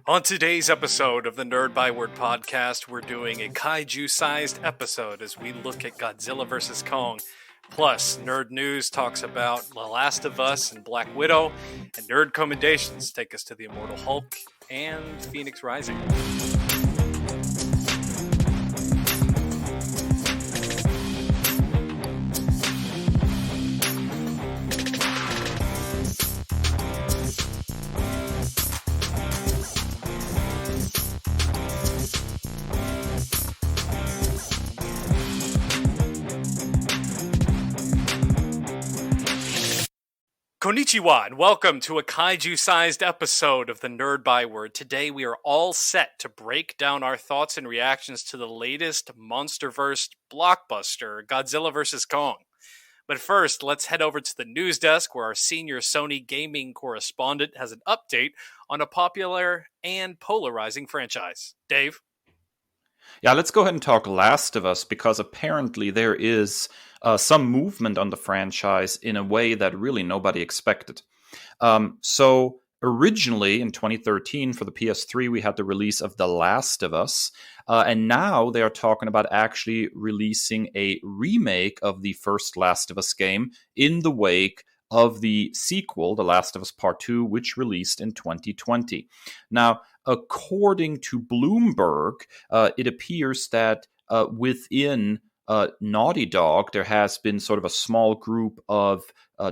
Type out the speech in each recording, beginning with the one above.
On today's episode of the Nerd Byword podcast, we're doing a kaiju-sized episode as we look at Godzilla vs. Kong. Plus, Nerd News talks about The Last of Us and Black Widow, and Nerd Commendations take us to the Immortal Hulk and Fenyx Rising. Konnichiwa, and welcome to a kaiju-sized episode of the Nerd Byword. Today we are all set to break down our thoughts and reactions to the latest MonsterVerse blockbuster, Godzilla vs. Kong. But first, let's head over to the news desk where our senior Sony gaming correspondent has an update on a popular and polarizing franchise. Dave? Yeah, let's go ahead and talk Last of Us, because apparently there is some movement on the franchise in a way that really nobody expected. So originally in 2013 for the PS3, we had the release of The Last of Us, and now they are talking about actually releasing a remake of the first Last of Us game in the wake of the sequel, The Last of Us Part 2, which released in 2020. Now, according to Bloomberg, it appears that within Naughty Dog, there has been sort of a small group of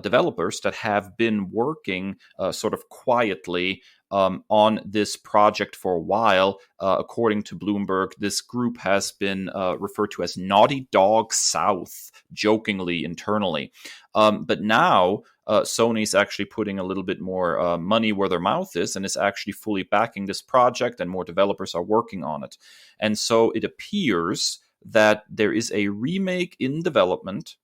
developers that have been working sort of quietly on this project for a while. According to Bloomberg, this group has been referred to as Naughty Dog South, jokingly internally. But now Sony's actually putting a little bit more money where their mouth is and is actually fully backing this project, and more developers are working on it. And so it appears that there is a remake in development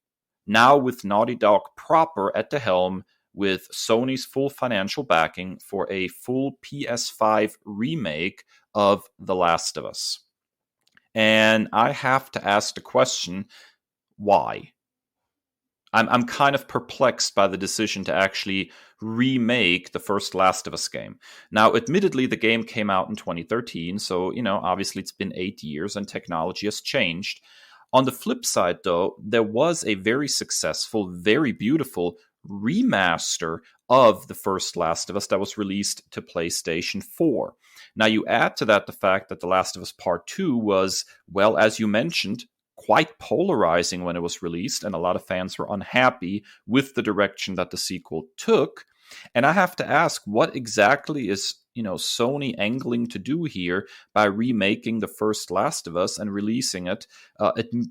now with Naughty Dog proper at the helm, with Sony's full financial backing for a full PS5 remake of The Last of Us. And I have to ask the question, why? I'm kind of perplexed by the decision to actually remake the first Last of Us game. Now, admittedly, the game came out in 2013, so, obviously it's been 8 years and technology has changed. On the flip side, though, there was a very successful, very beautiful remaster of the first Last of Us that was released to PlayStation 4. Now, you add to that the fact that The Last of Us Part 2 was, well, as you mentioned, quite polarizing when it was released, and a lot of fans were unhappy with the direction that the sequel took. And I have to ask, what exactly is Sony angling to do here by remaking the first Last of Us and releasing it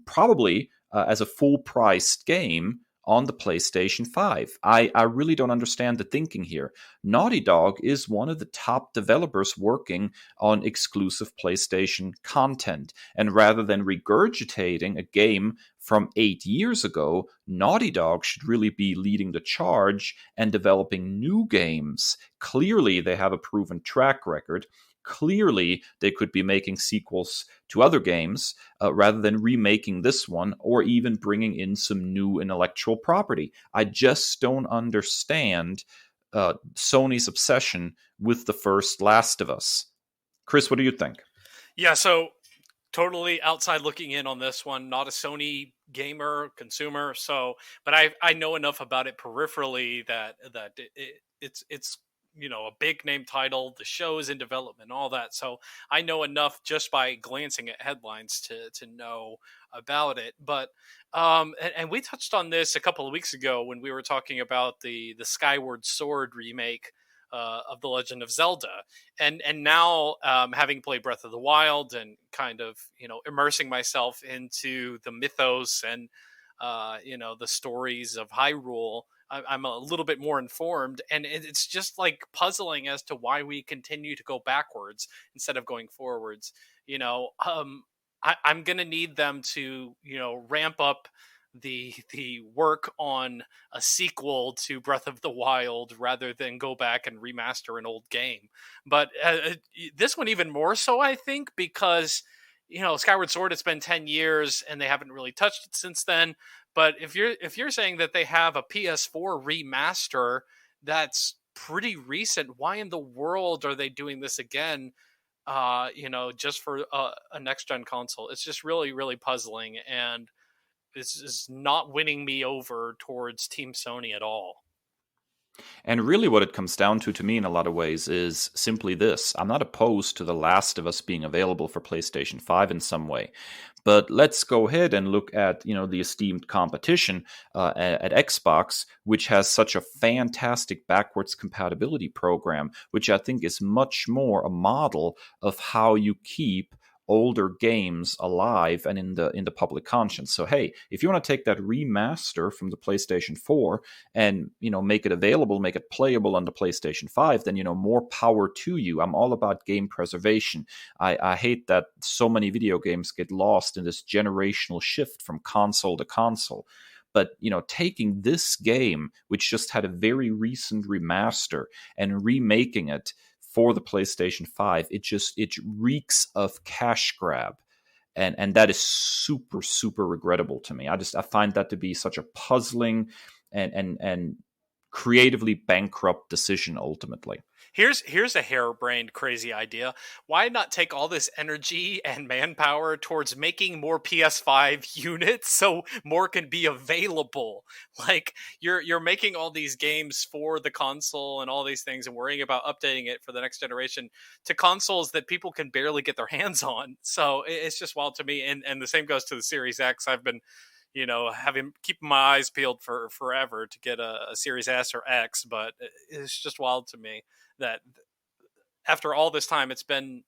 probably as a full-priced game on the PlayStation 5. I really don't understand the thinking here. Naughty Dog is one of the top developers working on exclusive PlayStation content. And rather than regurgitating a game from 8 years ago, Naughty Dog should really be leading the charge and developing new games. Clearly, they have a proven track record. Clearly, they could be making sequels to other games rather than remaking this one, or even bringing in some new intellectual property. I just don't understand Sony's obsession with the first Last of Us. Chris, what do you think? Yeah, so totally outside looking in on this one, not a Sony gamer, consumer, but I know enough about it peripherally that it's a big name title, the show is in development, all that. So I know enough just by glancing at headlines to know about it. But and we touched on this a couple of weeks ago when we were talking about the Skyward Sword remake of The Legend of Zelda. And now having played Breath of the Wild and kind of, immersing myself into the mythos and the stories of Hyrule, I'm a little bit more informed, and it's just like puzzling as to why we continue to go backwards instead of going forwards. I'm going to need them to, ramp up the work on a sequel to Breath of the Wild rather than go back and remaster an old game. But this one even more so, I think, because Skyward Sword, it's been 10 years and they haven't really touched it since then. But if you're saying that they have a PS4 remaster that's pretty recent. Why in the world are they doing this again? Just for a next gen console. It's just really, really puzzling, and this is not winning me over towards Team Sony at all. And really, what it comes down to me in a lot of ways is simply this. I'm not opposed to The Last of Us being available for PlayStation 5 in some way. But let's go ahead and look at, the esteemed competition at Xbox, which has such a fantastic backwards compatibility program, which I think is much more a model of how you keep older games alive and in the public conscience. So hey, if you want to take that remaster from the PlayStation 4 and make it available, make it playable on the PlayStation 5, then more power to you. I'm all about game preservation. I hate that so many video games get lost in this generational shift from console to console. But taking this game, which just had a very recent remaster, and remaking it for the PlayStation 5, it reeks of cash grab. And that is super, super regrettable to me. I find that to be such a puzzling and creatively bankrupt decision ultimately. Here's a harebrained, crazy idea. Why not take all this energy and manpower towards making more PS5 units so more can be available? Like you're making all these games for the console and all these things, and worrying about updating it for the next generation to consoles that people can barely get their hands on. So it's just wild to me. And the same goes to the Series X. I've been keeping my eyes peeled for forever to get a Series S or X, but it's just wild to me that after all this time, it's been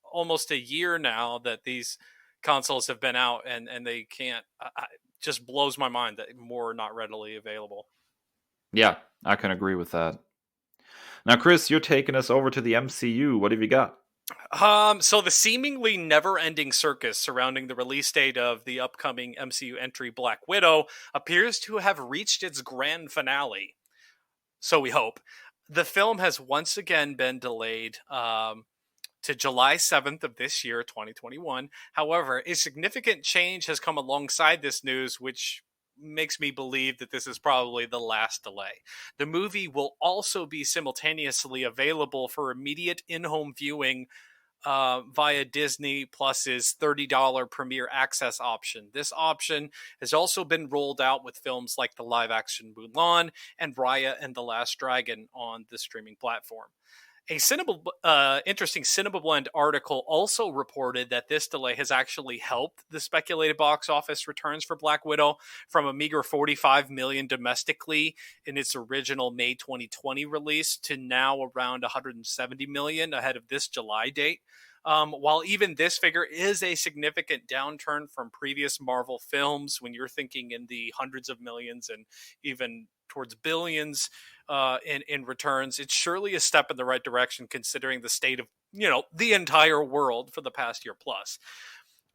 almost a year now that these consoles have been out, and they can't. Just blows my mind that more are not readily available. Yeah, I can agree with that. Now, Kris, you're taking us over to the MCU. What have you got? So the seemingly never-ending circus surrounding the release date of the upcoming MCU entry Black Widow appears to have reached its grand finale. So we hope. The film has once again been delayed to July 7th of this year, 2021. However, a significant change has come alongside this news, which makes me believe that this is probably the last delay. The movie will also be simultaneously available for immediate in-home viewing via Disney Plus's $30 Premier Access option. This option has also been rolled out with films like the live-action Mulan and Raya and the Last Dragon on the streaming platform. A interesting Cinema Blend article also reported that this delay has actually helped the speculated box office returns for Black Widow from a meager $45 million domestically in its original May 2020 release to now around $170 million ahead of this July date. While even this figure is a significant downturn from previous Marvel films, when you're thinking in the hundreds of millions and even towards billions in returns, it's surely a step in the right direction considering the state of the entire world for the past year plus.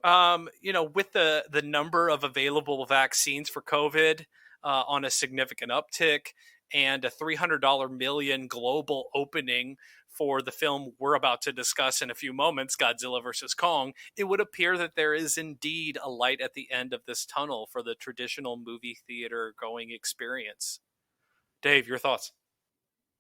With the number of available vaccines for COVID on a significant uptick and a $300 million global opening for the film we're about to discuss in a few moments, Godzilla vs. Kong, it would appear that there is indeed a light at the end of this tunnel for the traditional movie theater going experience. Dave, your thoughts?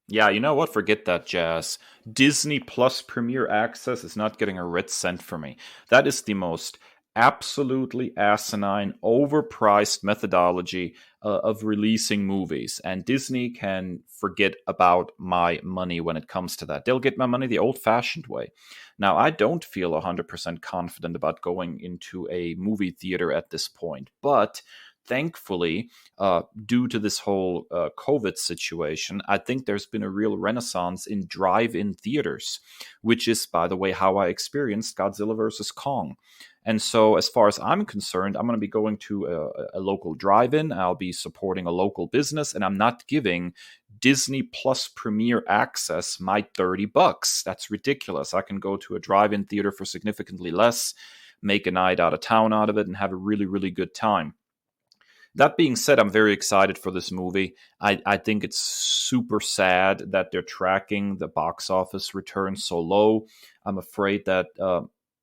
Yeah, you know what? Forget that jazz. Disney Plus Premier Access is not getting a red cent for me. That is the most absolutely asinine, overpriced methodology of releasing movies. And Disney can forget about my money when it comes to that. They'll get my money the old-fashioned way. Now, I don't feel 100% confident about going into a movie theater at this point, but thankfully, due to this whole COVID situation, I think there's been a real renaissance in drive-in theaters, which is, by the way, how I experienced Godzilla vs. Kong. And so, as far as I'm concerned, I'm going to be going to a local drive-in. I'll be supporting a local business, and I'm not giving Disney Plus Premier Access my $30. That's ridiculous. I can go to a drive-in theater for significantly less, make a night out of town out of it, and have a really, really good time. That being said, I'm very excited for this movie. I think it's super sad that they're tracking the box office return so low. I'm afraid that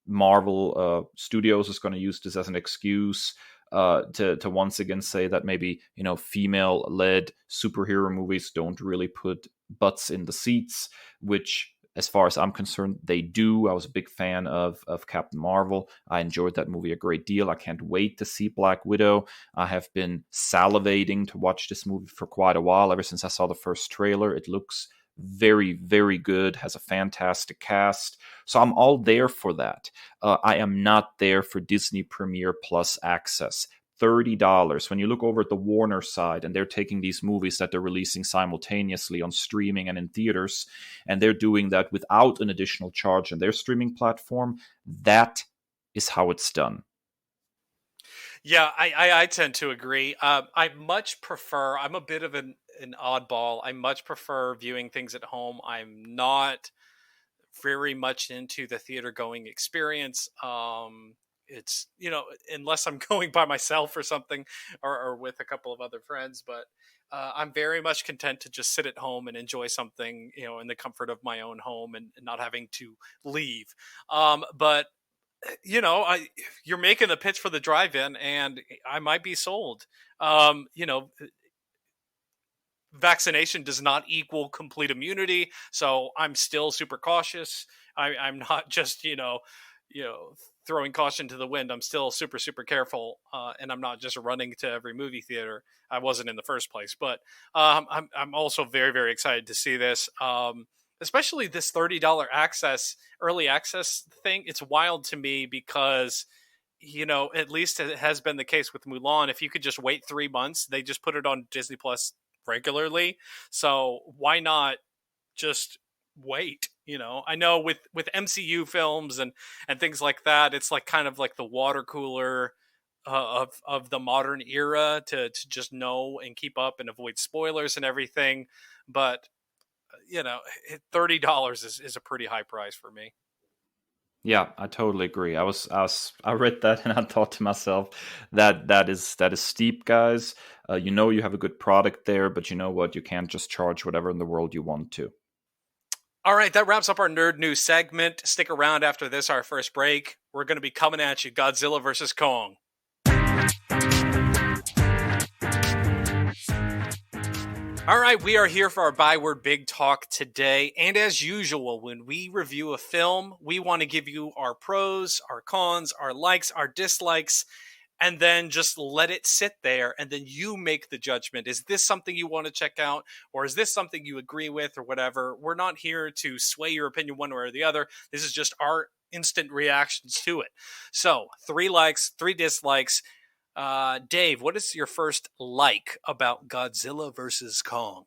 Marvel Studios is going to use this as an excuse to once again say that maybe, female-led superhero movies don't really put butts in the seats, which, as far as I'm concerned, they do. I was a big fan of Captain Marvel. I enjoyed that movie a great deal. I can't wait to see Black Widow. I have been salivating to watch this movie for quite a while, ever since I saw the first trailer. It looks very, very good, has a fantastic cast. So I'm all there for that. I am not there for Disney Premiere Plus access. $30. When you look over at the Warner side and they're taking these movies that they're releasing simultaneously on streaming and in theaters, and they're doing that without an additional charge on their streaming platform, that is how it's done. Yeah, I tend to agree. I much prefer, I'm a bit of an oddball. I much prefer viewing things at home. I'm not very much into the theater going experience. It's, unless I'm going by myself or something, or with a couple of other friends, but I'm very much content to just sit at home and enjoy something, in the comfort of my own home, and not having to leave. But you're making the pitch for the drive-in, and I might be sold. Vaccination does not equal complete immunity, so I'm still super cautious. I'm not just throwing caution to the wind. I'm still super, super careful, and I'm not just running to every movie theater. I wasn't in the first place, but I'm also very, very excited to see this. Especially this $30 early access thing. It's wild to me because, at least it has been the case with Mulan. If you could just wait 3 months, they just put it on Disney Plus regularly. So why not just wait? I know with MCU films and things like that, it's like kind of like the water cooler of the modern era to just know and keep up and avoid spoilers and everything. But $30 is a pretty high price for me. Yeah, I totally agree. I read that and I thought to myself that is steep, guys. You have a good product there, but you know what? You can't just charge whatever in the world you want to. All right, that wraps up our nerd news segment. Stick around after this, our first break. We're going to be coming at you, Godzilla versus Kong. All right, we are here for our Byword Big Talk today. And as usual, when we review a film, we want to give you our pros, our cons, our likes, our dislikes, and then just let it sit there. And then you make the judgment. Is this something you want to check out? Or is this something you agree with or whatever? We're not here to sway your opinion one way or the other. This is just our instant reactions to it. So 3 likes, 3 dislikes. Dave, what is your first like about Godzilla versus Kong?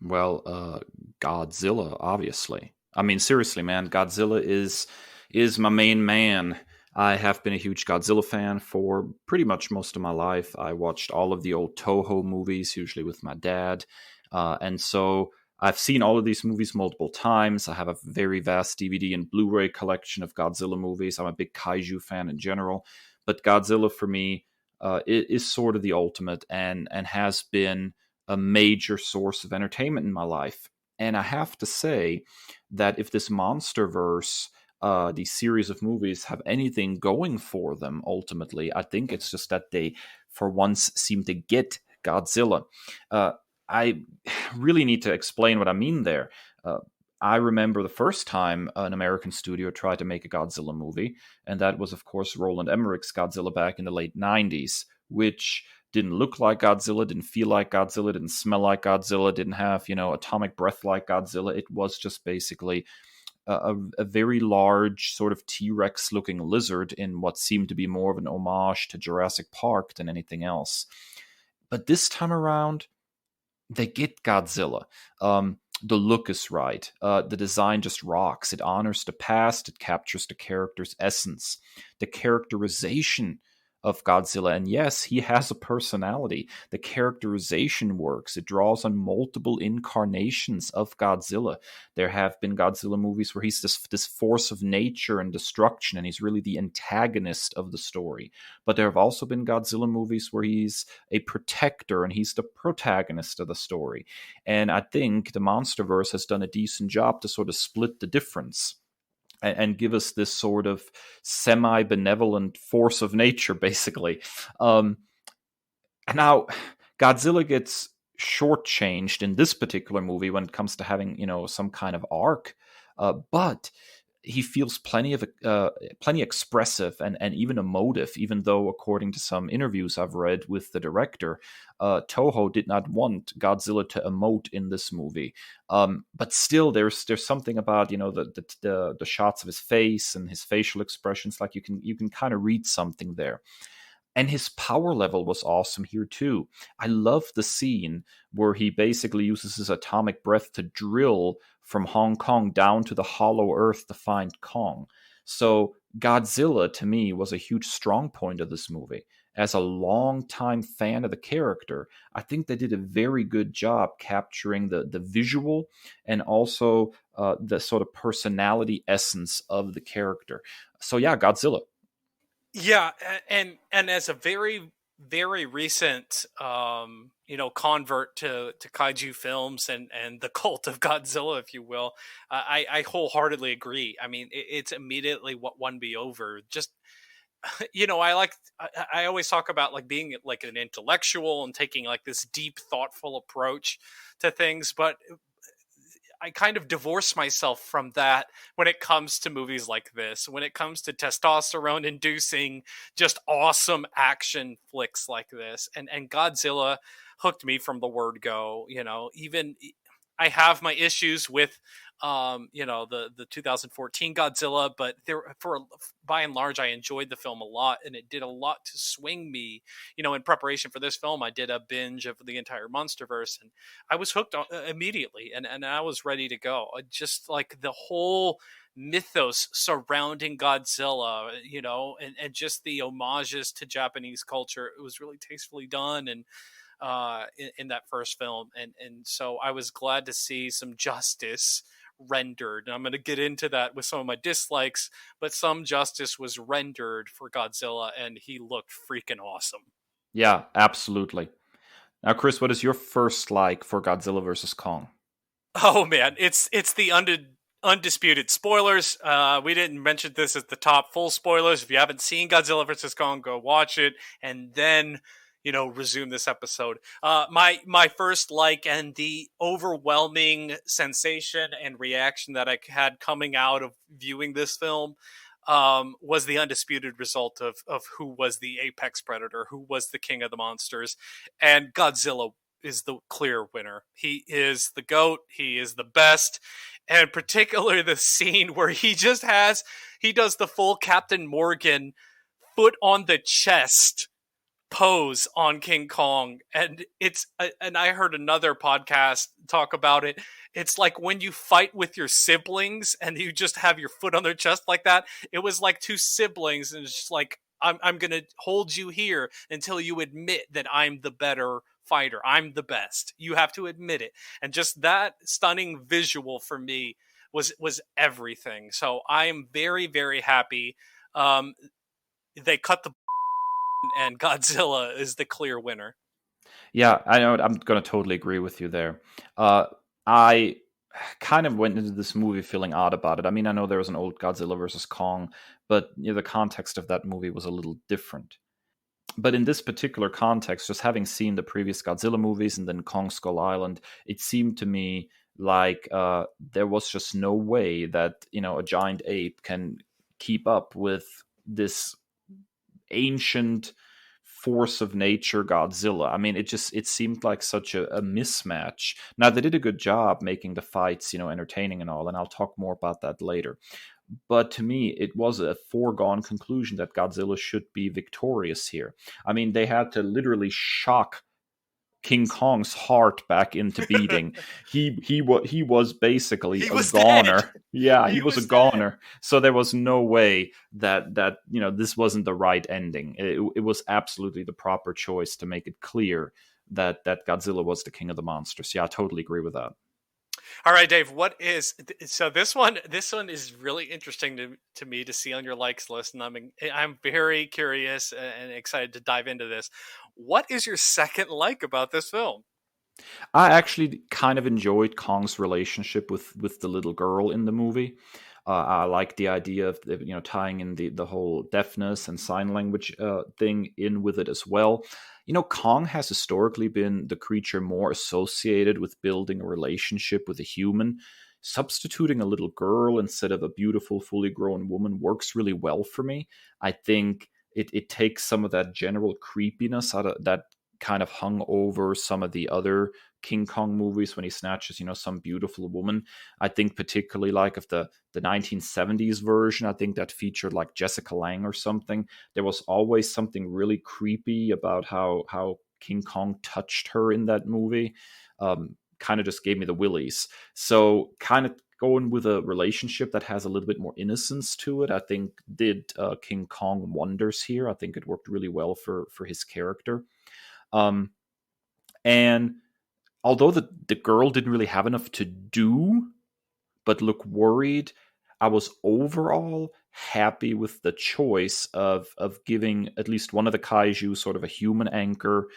Well, Godzilla, obviously. I mean, seriously, man, Godzilla is my main man. I have been a huge Godzilla fan for pretty much most of my life. I watched all of the old Toho movies, usually with my dad. And so I've seen all of these movies multiple times. I have a very vast DVD and Blu-ray collection of Godzilla movies. I'm a big kaiju fan in general. But Godzilla, for me, is sort of the ultimate and has been a major source of entertainment in my life. And I have to say that if this MonsterVerse, these series of movies, have anything going for them, ultimately, I think it's just that they, for once, seem to get Godzilla. I really need to explain what I mean there. I remember the first time an American studio tried to make a Godzilla movie, and that was, of course, Roland Emmerich's Godzilla back in the late 90s, which didn't look like Godzilla, didn't feel like Godzilla, didn't smell like Godzilla, didn't have, atomic breath like Godzilla. It was just basically a very large sort of T-Rex looking lizard in what seemed to be more of an homage to Jurassic Park than anything else. But this time around, they get Godzilla. The look is right. The design just rocks. It honors the past. It captures the character's essence. The characterization of Godzilla, and yes, he has a personality. The characterization works. It draws on multiple incarnations of Godzilla. There have been Godzilla movies where he's this force of nature and destruction, and he's really the antagonist of the story. But there have also been Godzilla movies where he's a protector and he's the protagonist of the story. And I think the MonsterVerse has done a decent job to sort of split the difference. and give us this sort of semi-benevolent force of nature, basically. Um, Now, Godzilla gets shortchanged in this particular movie when it comes to having, some kind of arc, but he feels plenty expressive and even emotive. Even though, according to some interviews I've read with the director, Toho did not want Godzilla to emote in this movie. But still, there's something about the shots of his face and his facial expressions, like you can kind of read something there. And his power level was awesome here too. I love the scene where he basically uses his atomic breath to drill from Hong Kong down to the hollow earth to find Kong. So Godzilla, to me, was a huge strong point of this movie. As a longtime fan of the character, I think they did a very good job capturing the visual and also the sort of personality essence of the character. So yeah, Godzilla. Yeah, and as a very recent convert to kaiju films and the cult of Godzilla, if you will, I wholeheartedly agree. I mean, it's immediately what won me over. Just I always talk about like being like an intellectual and taking like this deep, thoughtful approach to things, but I kind of divorce myself from that when it comes to movies like this, when it comes to testosterone inducing, just awesome action flicks like this. And Godzilla hooked me from the word go, even I have my issues with, the 2014 Godzilla, but by and large, I enjoyed the film a lot, and it did a lot to swing me. In preparation for this film, I did a binge of the entire MonsterVerse, and I was hooked immediately, and I was ready to go. Just like the whole mythos surrounding Godzilla, and just the homages to Japanese culture, it was really tastefully done, and in that first film, and so I was glad to see some justice rendered. And I'm going to get into that with some of my dislikes, but some justice was rendered for Godzilla, and he looked freaking awesome. Yeah, absolutely. Now, Chris, what is your first like for Godzilla versus Kong? Oh man, it's the undisputed spoilers. We didn't mention this at the top. Full spoilers. If you haven't seen Godzilla vs Kong, go watch it and then resume this episode. My first like and the overwhelming sensation and reaction that I had coming out of viewing this film was the undisputed result of who was the apex predator, who was the king of the monsters, and Godzilla is the clear winner. He is the GOAT. He is the best. And particularly the scene where he does the full Captain Morgan foot on the chest pose on King Kong. And and I heard another podcast talk about it. It's like when you fight with your siblings and you just have your foot on their chest like that. It was like two siblings, and it's just like, I'm going to hold you here until you admit that I'm the better fighter. I'm the best. You have to admit it. And just that stunning visual for me was everything. So I am very, very happy. They cut the and Godzilla is the clear winner. Yeah, I know. I'm going to totally agree with you there. I kind of went into this movie feeling odd about it. I mean, I know there was an old Godzilla versus Kong, but the context of that movie was a little different. But in this particular context, just having seen the previous Godzilla movies and then Kong Skull Island, it seemed to me like there was just no way that a giant ape can keep up with this ancient force of nature Godzilla. I mean, it seemed like such a mismatch. Now, they did a good job making the fights entertaining and all, and I'll talk more about that later. But to me, it was a foregone conclusion that Godzilla should be victorious here. I mean, they had to literally shock King Kong's heart back into beating. He was basically a goner. Dead. Yeah, he was a goner. Dead. So there was no way that this wasn't the right ending. It was absolutely the proper choice to make it clear that Godzilla was the king of the monsters. Yeah, I totally agree with that. All right, Dave, so this one is really interesting to me to see on your likes list, and I'm very curious and excited to dive into this. What is your second like about this film? I actually kind of enjoyed Kong's relationship with the little girl in the movie. I like the idea of tying in the whole deafness and sign language thing in with it as well. Kong has historically been the creature more associated with building a relationship with a human. Substituting a little girl instead of a beautiful, fully grown woman works really well for me. I think it takes some of that general creepiness out of that kind of hung over some of the other King Kong movies when he snatches, some beautiful woman. I think particularly like of the 1970s version, I think that featured like Jessica Lange or something. There was always something really creepy about how King Kong touched her in that movie. Kind of just gave me the willies. So kind of going with a relationship that has a little bit more innocence to it, I think did King Kong wonders here. I think it worked really well for his character. And although the girl didn't really have enough to do, but look worried, I was overall happy with the choice of giving at least one of the kaiju sort of a human anchor,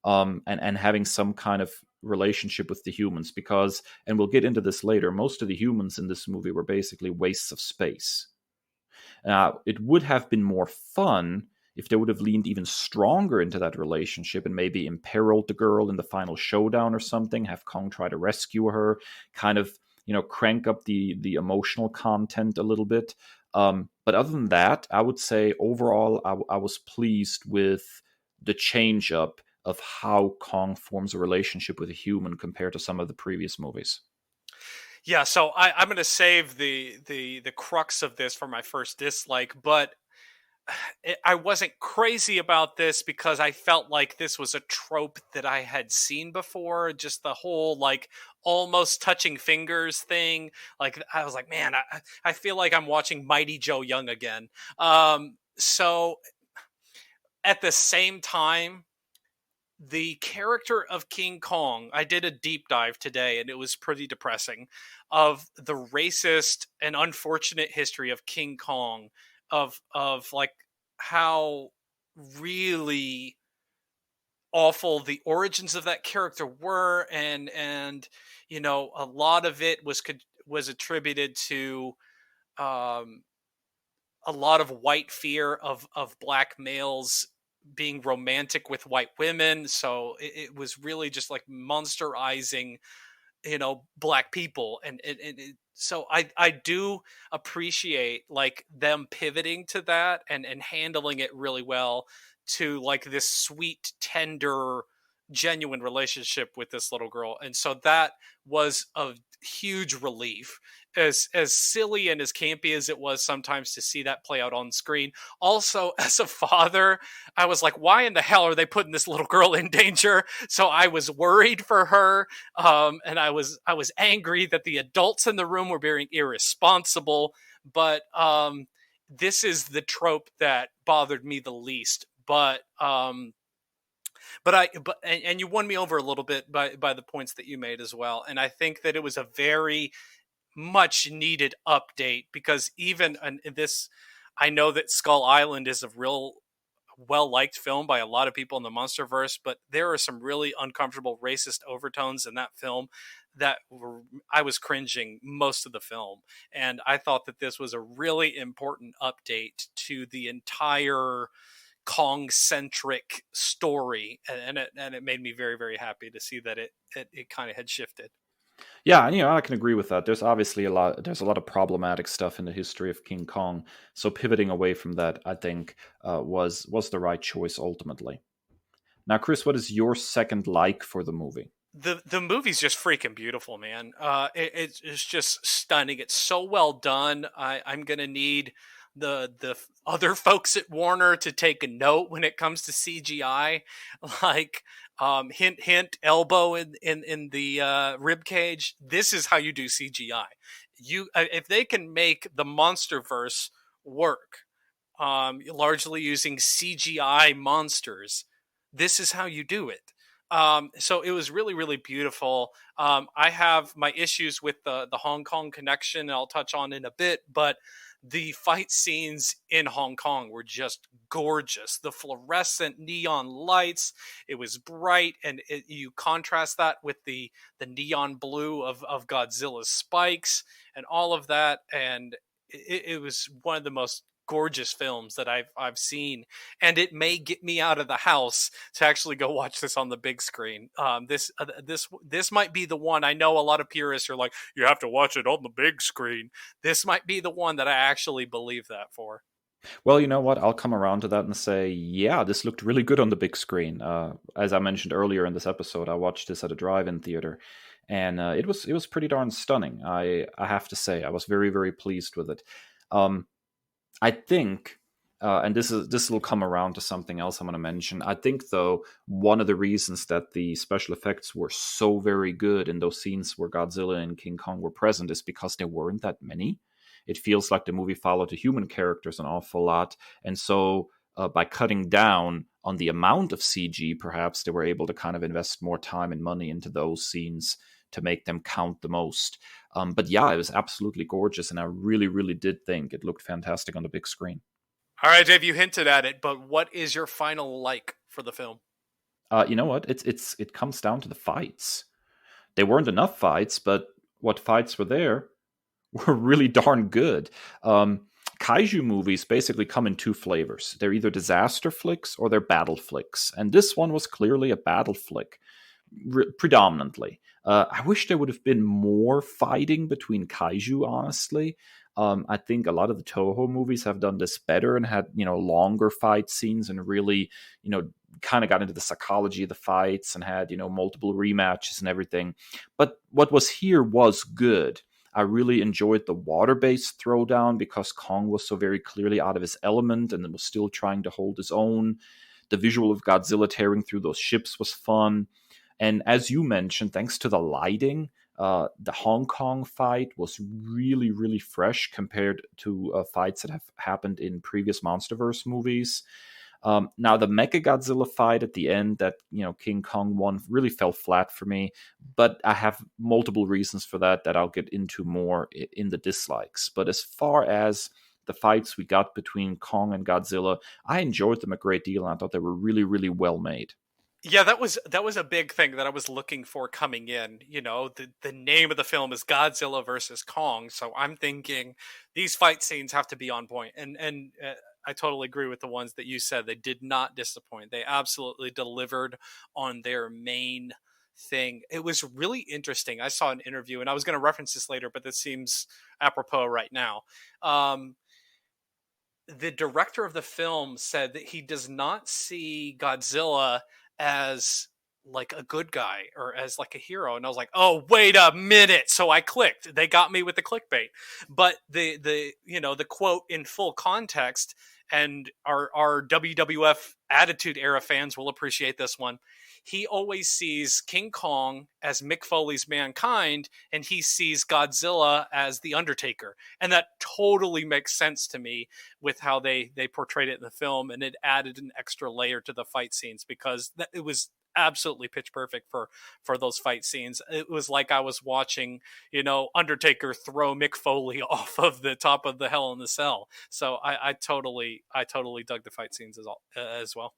and having some kind of relationship with the humans, because, and we'll get into this later, most of the humans in this movie were basically wastes of space. It would have been more fun if they would have leaned even stronger into that relationship and maybe imperiled the girl in the final showdown or something, have Kong try to rescue her, kind of, crank up the emotional content a little bit. But other than that, I would say overall, I was pleased with the change up of how Kong forms a relationship with a human compared to some of the previous movies. Yeah, so I'm going to save the crux of this for my first dislike, but I wasn't crazy about this because I felt like this was a trope that I had seen before. Just the whole like almost touching fingers thing. Like I was like, man, I feel like I'm watching Mighty Joe Young again. So at the same time, the character of King Kong, I did a deep dive today and it was pretty depressing, of the racist and unfortunate history of King Kong, of like how really awful the origins of that character were, and a lot of it was attributed to um a lot of white fear of black males being romantic with white women. So it was really just like monsterizing, black people. So I do appreciate like them pivoting to that and handling it really well, to like this sweet, tender, genuine relationship with this little girl. And so that was a huge relief, as silly and as campy as it was sometimes to see that play out on screen. Also, as a father, I was like, why in the hell are they putting this little girl in danger? So I was worried for her, and I was angry that the adults in the room were being irresponsible. But this is the trope that bothered me the least. But you won me over a little bit by the points that you made as well. And I think that it was a very much needed update, because even in this, I know that Skull Island is a real well liked film by a lot of people in the Monsterverse, but there are some really uncomfortable racist overtones in that film that I was cringing most of the film. And I thought that this was a really important update to the entire Kong centric story, and it made me very, very happy to see that it kind of had shifted. Yeah, and I can agree with that. There's obviously there's a lot of problematic stuff in the history of King Kong. So pivoting away from that, I think, was the right choice ultimately. Now, Chris, what is your second like for the movie? The movie's just freaking beautiful, man. It's just stunning. It's so well done. I'm gonna need the other folks at Warner to take a note when it comes to CGI. Like, hint hint, elbow in the rib cage. This is how you do CGI. If they can make the MonsterVerse work, largely using CGI monsters, this is how you do it. So it was really, really beautiful. I have my issues with the Hong Kong connection, and I'll touch on in a bit, but the fight scenes in Hong Kong were just gorgeous. The fluorescent neon lights, it was bright, and you contrast that with the neon blue of Godzilla's spikes and all of that, and it was one of the most gorgeous films that I've seen, and it may get me out of the house to actually go watch this on the big screen. This might be the one. I know a lot of purists are like, you have to watch it on the big screen. This might be the one that I actually believe that for. Well, you know what? I'll come around to that and say, yeah, this looked really good on the big screen. As I mentioned earlier in this episode, I watched this at a drive-in theater, and it was pretty darn stunning. I have to say, I was very very pleased with it. Um, I think, and this will come around to something else I'm going to mention. I think, though, one of the reasons that the special effects were so very good in those scenes where Godzilla and King Kong were present is because there weren't that many. It feels like the movie followed the human characters an awful lot, and so by cutting down on the amount of CG, perhaps they were able to kind of invest more time and money into those scenes to make them count the most. But yeah, it was absolutely gorgeous, and I really, really did think it looked fantastic on the big screen. All right, Dave, you hinted at it, but what is your final like for the film? You know what? It comes down to the fights. There weren't enough fights, but what fights were there were really darn good. Kaiju movies basically come in two flavors. They're either disaster flicks or they're battle flicks, and this one was clearly a battle flick, predominantly. I wish there would have been more fighting between kaiju, honestly. I think a lot of the Toho movies have done this better and had, longer fight scenes and really, kind of got into the psychology of the fights and had, multiple rematches and everything. But what was here was good. I really enjoyed the water-based throwdown because Kong was so very clearly out of his element and was still trying to hold his own. The visual of Godzilla tearing through those ships was fun. And as you mentioned, thanks to the lighting, the Hong Kong fight was really, really fresh compared to fights that have happened in previous MonsterVerse movies. Now, the Mechagodzilla fight at the end that King Kong won really fell flat for me, but I have multiple reasons for that I'll get into more in the dislikes. But as far as the fights we got between Kong and Godzilla, I enjoyed them a great deal, and I thought they were really, really well made. Yeah, that was a big thing that I was looking for coming in. The name of the film is Godzilla versus Kong, so I'm thinking these fight scenes have to be on point. And I totally agree with the ones that you said. They did not disappoint. They absolutely delivered on their main thing. It was really interesting. I saw an interview, and I was going to reference this later, but this seems apropos right now. The director of the film said that he does not see Godzilla as like a good guy or as like a hero, and I was like, oh, wait a minute. So I clicked. They got me with the clickbait. But the quote in full context, and our WWF Attitude Era fans will appreciate this one. He always sees King Kong as Mick Foley's Mankind, and he sees Godzilla as the Undertaker, and that totally makes sense to me with how they portrayed it in the film, and it added an extra layer to the fight scenes because it was absolutely pitch perfect for those fight scenes. It was like I was watching, Undertaker throw Mick Foley off of the top of the Hell in the Cell. So I totally dug the fight scenes as well.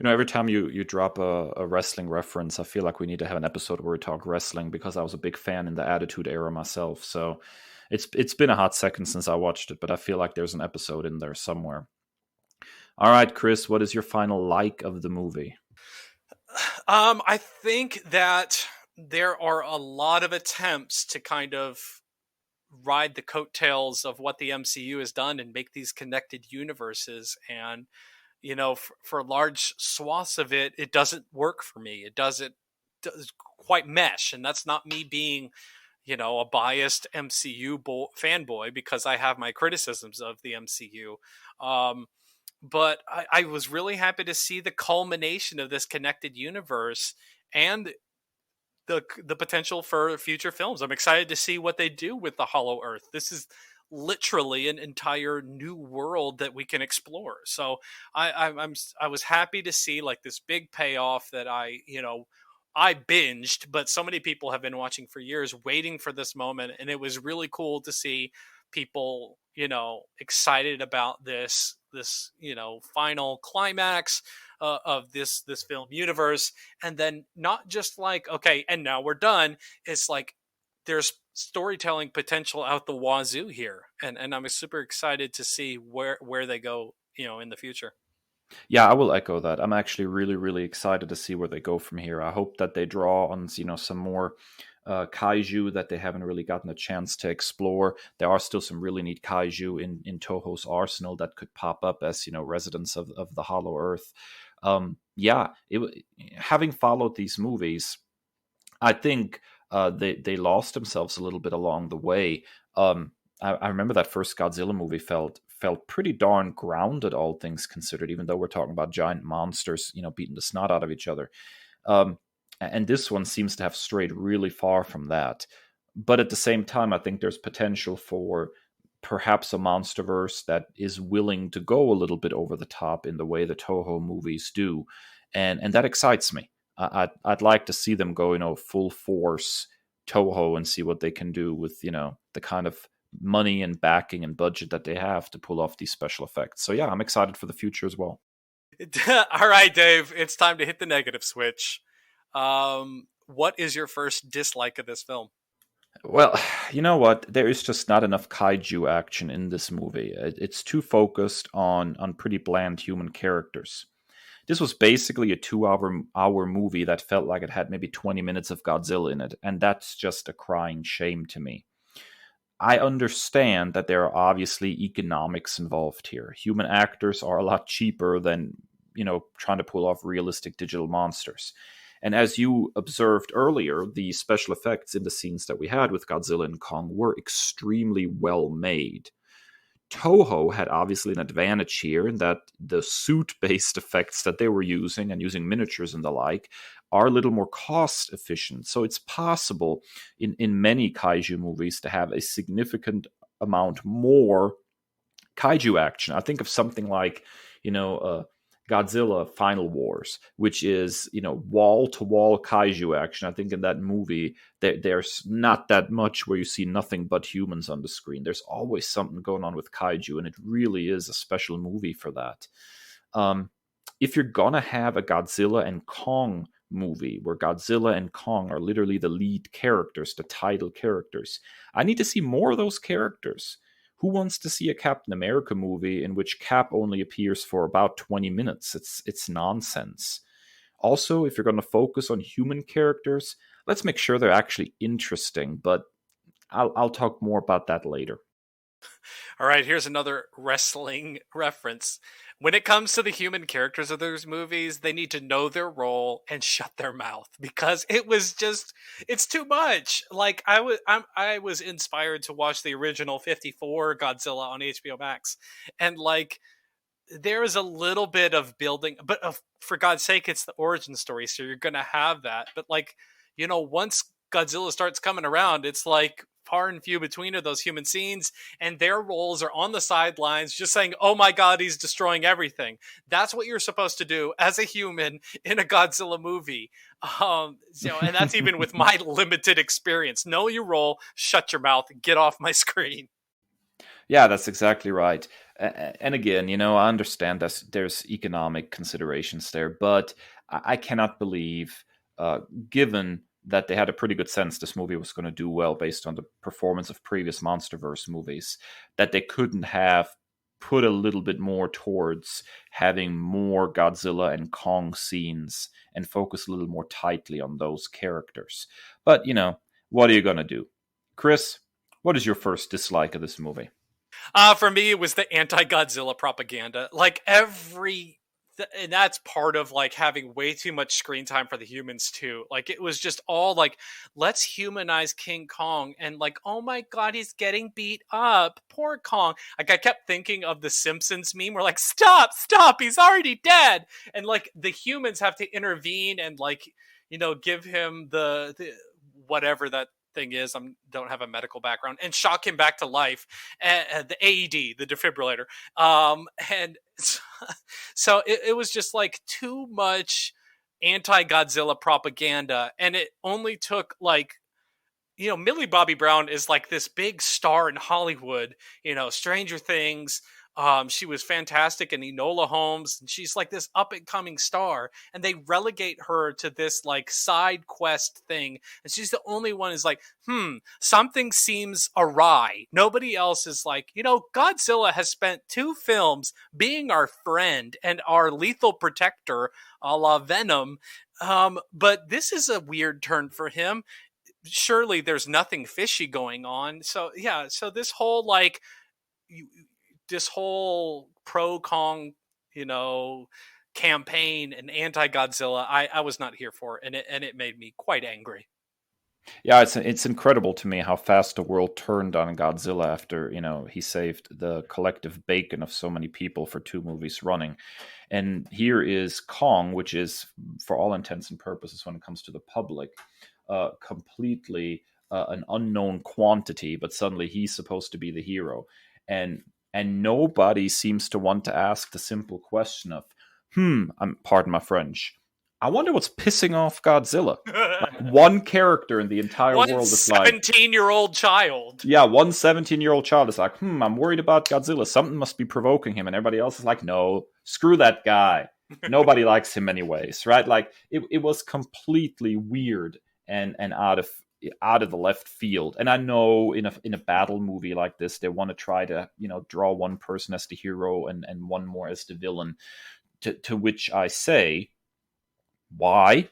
Every time you drop a wrestling reference, I feel like we need to have an episode where we talk wrestling because I was a big fan in the Attitude Era myself. So it's been a hot second since I watched it, but I feel like there's an episode in there somewhere. All right, Kris, what is your final like of the movie? I think that there are a lot of attempts to kind of ride the coattails of what the MCU has done and make these connected universes. And, for large swaths of it, it doesn't work for me. It doesn't quite mesh. And that's not me being, a biased MCU fanboy, because I have my criticisms of the MCU. But I was really happy to see the culmination of this connected universe and the potential for future films. I'm excited to see what they do with the Hollow Earth. This is literally an entire new world that we can explore. So I was happy to see like this big payoff that I binged, but so many people have been watching for years, waiting for this moment, and it was really cool to see people excited about this final climax of this film universe. And then not just like, okay, and now we're done. It's like there's storytelling potential out the wazoo here, and I'm super excited to see where they go, in the future. Yeah, I will echo that. I'm actually really, really excited to see where they go from here. I hope that they draw on, some more kaiju that they haven't really gotten a chance to explore. There are still some really neat kaiju in Toho's arsenal that could pop up as, residents of the Hollow Earth. Yeah, having followed these movies, I think they lost themselves a little bit along the way. I remember that first Godzilla movie felt pretty darn grounded, all things considered, even though we're talking about giant monsters, beating the snot out of each other. And this one seems to have strayed really far from that. But at the same time, I think there's potential for perhaps a monsterverse that is willing to go a little bit over the top in the way the Toho movies do, and that excites me. I'd like to see them go, full force Toho and see what they can do with, the kind of money and backing and budget that they have to pull off these special effects. So yeah, I'm excited for the future as well. All right, Dave, it's time to hit the negative switch. What is your first dislike of this film? Well, you know what? There is just not enough kaiju action in this movie. It's too focused on pretty bland human characters. This was basically a 2 hour movie that felt like it had maybe 20 minutes of Godzilla in it, and that's just a crying shame to me. I understand that there are obviously economics involved here. Human actors are a lot cheaper than, trying to pull off realistic digital monsters. And as you observed earlier, the special effects in the scenes that we had with Godzilla and Kong were extremely well made. Toho had obviously an advantage here in that the suit-based effects that they were using and using miniatures and the like are a little more cost efficient. So it's possible in many kaiju movies to have a significant amount more kaiju action. I think of something like, Godzilla Final Wars, which is, wall to wall kaiju action. I think in that movie, there's not that much where you see nothing but humans on the screen. There's always something going on with kaiju, and it really is a special movie for that. If you're going to have a Godzilla and Kong movie where Godzilla and Kong are literally the lead characters, the title characters, I need to see more of those characters. Who wants to see a Captain America movie in which Cap only appears for about 20 minutes? It's nonsense. Also, if you're going to focus on human characters, let's make sure they're actually interesting, but I'll talk more about that later. All right, here's another wrestling reference. When it comes to the human characters of those movies, they need to know their role and shut their mouth because it's too much. Like I was inspired to watch the original 54 Godzilla on HBO Max, and like there is a little bit of building, but for God's sake, it's the origin story, so you're gonna have that. But like, once Godzilla starts coming around, it's like far and few between of those human scenes, and their roles are on the sidelines just saying, oh my god, he's destroying everything. That's what you're supposed to do as a human in a Godzilla movie. And that's even with my limited experience. Know your role, shut your mouth, get off my screen. Yeah, that's exactly right. And again, I understand that there's economic considerations there, but I cannot believe, given that they had a pretty good sense this movie was going to do well based on the performance of previous MonsterVerse movies, that they couldn't have put a little bit more towards having more Godzilla and Kong scenes and focus a little more tightly on those characters. But, what are you going to do? Chris, what is your first dislike of this movie? For me, it was the anti-Godzilla propaganda. Like and that's part of like having way too much screen time for the humans too. Like it was just all like, let's humanize King Kong, and like, oh my god, he's getting beat up, poor Kong. Like I kept thinking of the Simpsons meme where like, stop, he's already dead, and like the humans have to intervene and like, give him the whatever that thing is. I don't have a medical background, and shock him back to life. And the AED, the defibrillator. And so it was just like too much anti-Godzilla propaganda, and it only took like, Millie Bobby Brown is like this big star in Hollywood, Stranger Things, She was fantastic in Enola Holmes, and she's like this up and coming star, and they relegate her to this like side quest thing, and she's the only one who's like, something seems awry. Nobody else is like, Godzilla has spent 2 films being our friend and our lethal protector, a la Venom. But this is a weird turn for him. Surely there's nothing fishy going on. So yeah, so this whole like this whole pro Kong, campaign and anti Godzilla, I was not here for, and it made me quite angry. Yeah, it's incredible to me how fast the world turned on Godzilla after he saved the collective bacon of so many people for 2 movies running. And here is Kong, which is, for all intents and purposes, when it comes to the public, completely an unknown quantity, but suddenly he's supposed to be the hero. And nobody seems to want to ask the simple question of, pardon my French, I wonder what's pissing off Godzilla. Like, one character in the entire world is like... 17-year-old child. Yeah, one 17-year-old child is like, I'm worried about Godzilla. Something must be provoking him. And everybody else is like, no, screw that guy. Nobody likes him anyways, right? Like, it was completely weird and out of the left field. And I know in a battle movie like this, they want to try to, draw one person as the hero and one more as the villain. To which I say, why?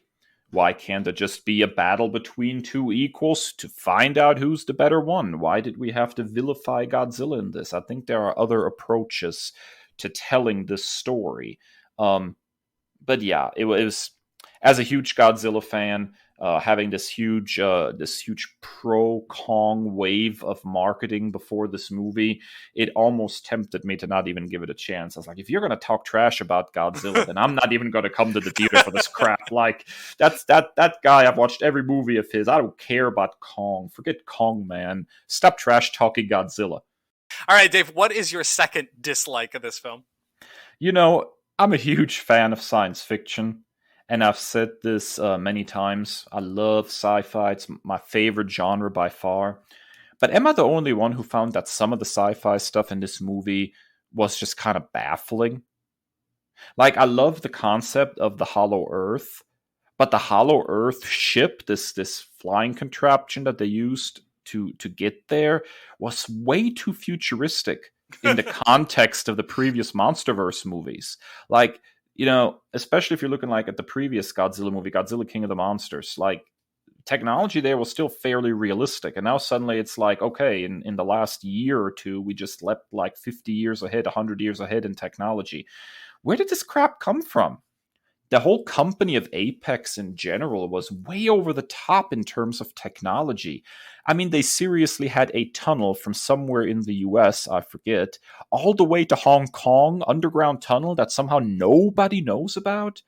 Why can't it just be a battle between 2 equals to find out who's the better one? Why did we have to vilify Godzilla in this? I think there are other approaches to telling this story. But yeah, it was, as a huge Godzilla fan, having this huge pro Kong wave of marketing before this movie, it almost tempted me to not even give it a chance. I was like, if you're going to talk trash about Godzilla, then I'm not even going to come to the theater for this crap. Like, that's that guy. I've watched every movie of his. I don't care about Kong. Forget Kong, man. Stop trash talking Godzilla. All right, Dave, what is your second dislike of this film? I'm a huge fan of science fiction. And I've said this many times. I love sci-fi. It's my favorite genre by far. But am I the only one who found that some of the sci-fi stuff in this movie was just kind of baffling? Like, I love the concept of the Hollow Earth, but the Hollow Earth ship, this flying contraption that they used to get there, was way too futuristic in the context of the previous MonsterVerse movies. Like, especially if you're looking like at the previous Godzilla movie, Godzilla King of the Monsters, like, technology there was still fairly realistic. And now suddenly it's like, okay, in the last year or 2, we just leapt like 50 years ahead, 100 years ahead in technology. Where did this crap come from? The whole company of Apex in general was way over the top in terms of technology. I mean, they seriously had a tunnel from somewhere in the US, I forget, all the way to Hong Kong, underground tunnel that somehow nobody knows about.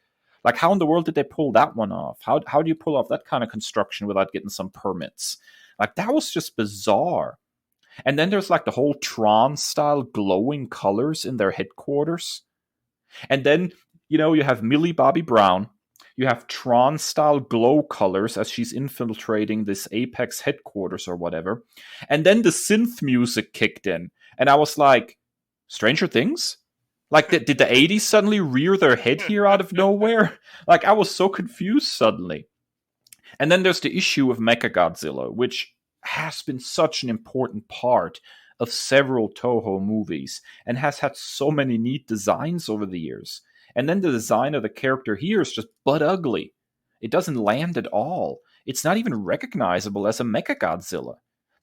Like, how in the world did they pull that one off? How do you pull off that kind of construction without getting some permits? Like, that was just bizarre. And then there's like the whole Tron-style glowing colors in their headquarters. And then, you have Millie Bobby Brown. You have Tron-style glow colors as she's infiltrating this Apex headquarters or whatever. And then the synth music kicked in. And I was like, Stranger Things? Like, did the 80s suddenly rear their head here out of nowhere? Like, I was so confused suddenly. And then there's the issue of Mechagodzilla, which has been such an important part of several Toho movies and has had so many neat designs over the years. And then the design of the character here is just butt ugly. It doesn't land at all. It's not even recognizable as a Mechagodzilla.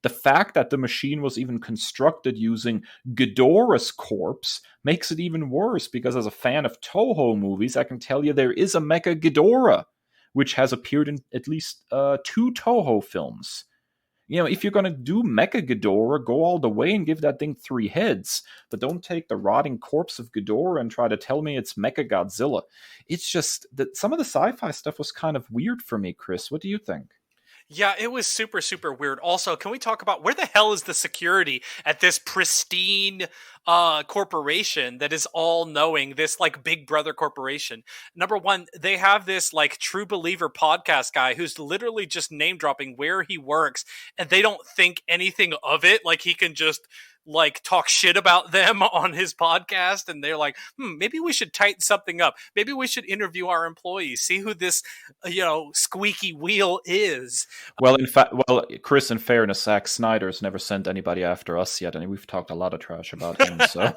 The fact that the machine was even constructed using Ghidorah's corpse makes it even worse, because as a fan of Toho movies, I can tell you there is a Mecha Ghidorah, which has appeared in at least 2 Toho films. If you're going to do Mecha Ghidorah, go all the way and give that thing 3 heads. But don't take the rotting corpse of Ghidorah and try to tell me it's Mechagodzilla. It's just that some of the sci-fi stuff was kind of weird for me, Chris. What do you think? Yeah, it was super, super weird. Also, can we talk about where the hell is the security at this pristine corporation that is all-knowing, this like Big Brother corporation? Number one, they have this like True Believer podcast guy who's literally just name-dropping where he works, and they don't think anything of it. Like, he can just like talk shit about them on his podcast, and they're like, maybe we should tighten something up. Maybe we should interview our employees, see who this, squeaky wheel is. Well, in fact, Kris, in fairness, Zack Snyder's never sent anybody after us yet, and we've talked a lot of trash about him. So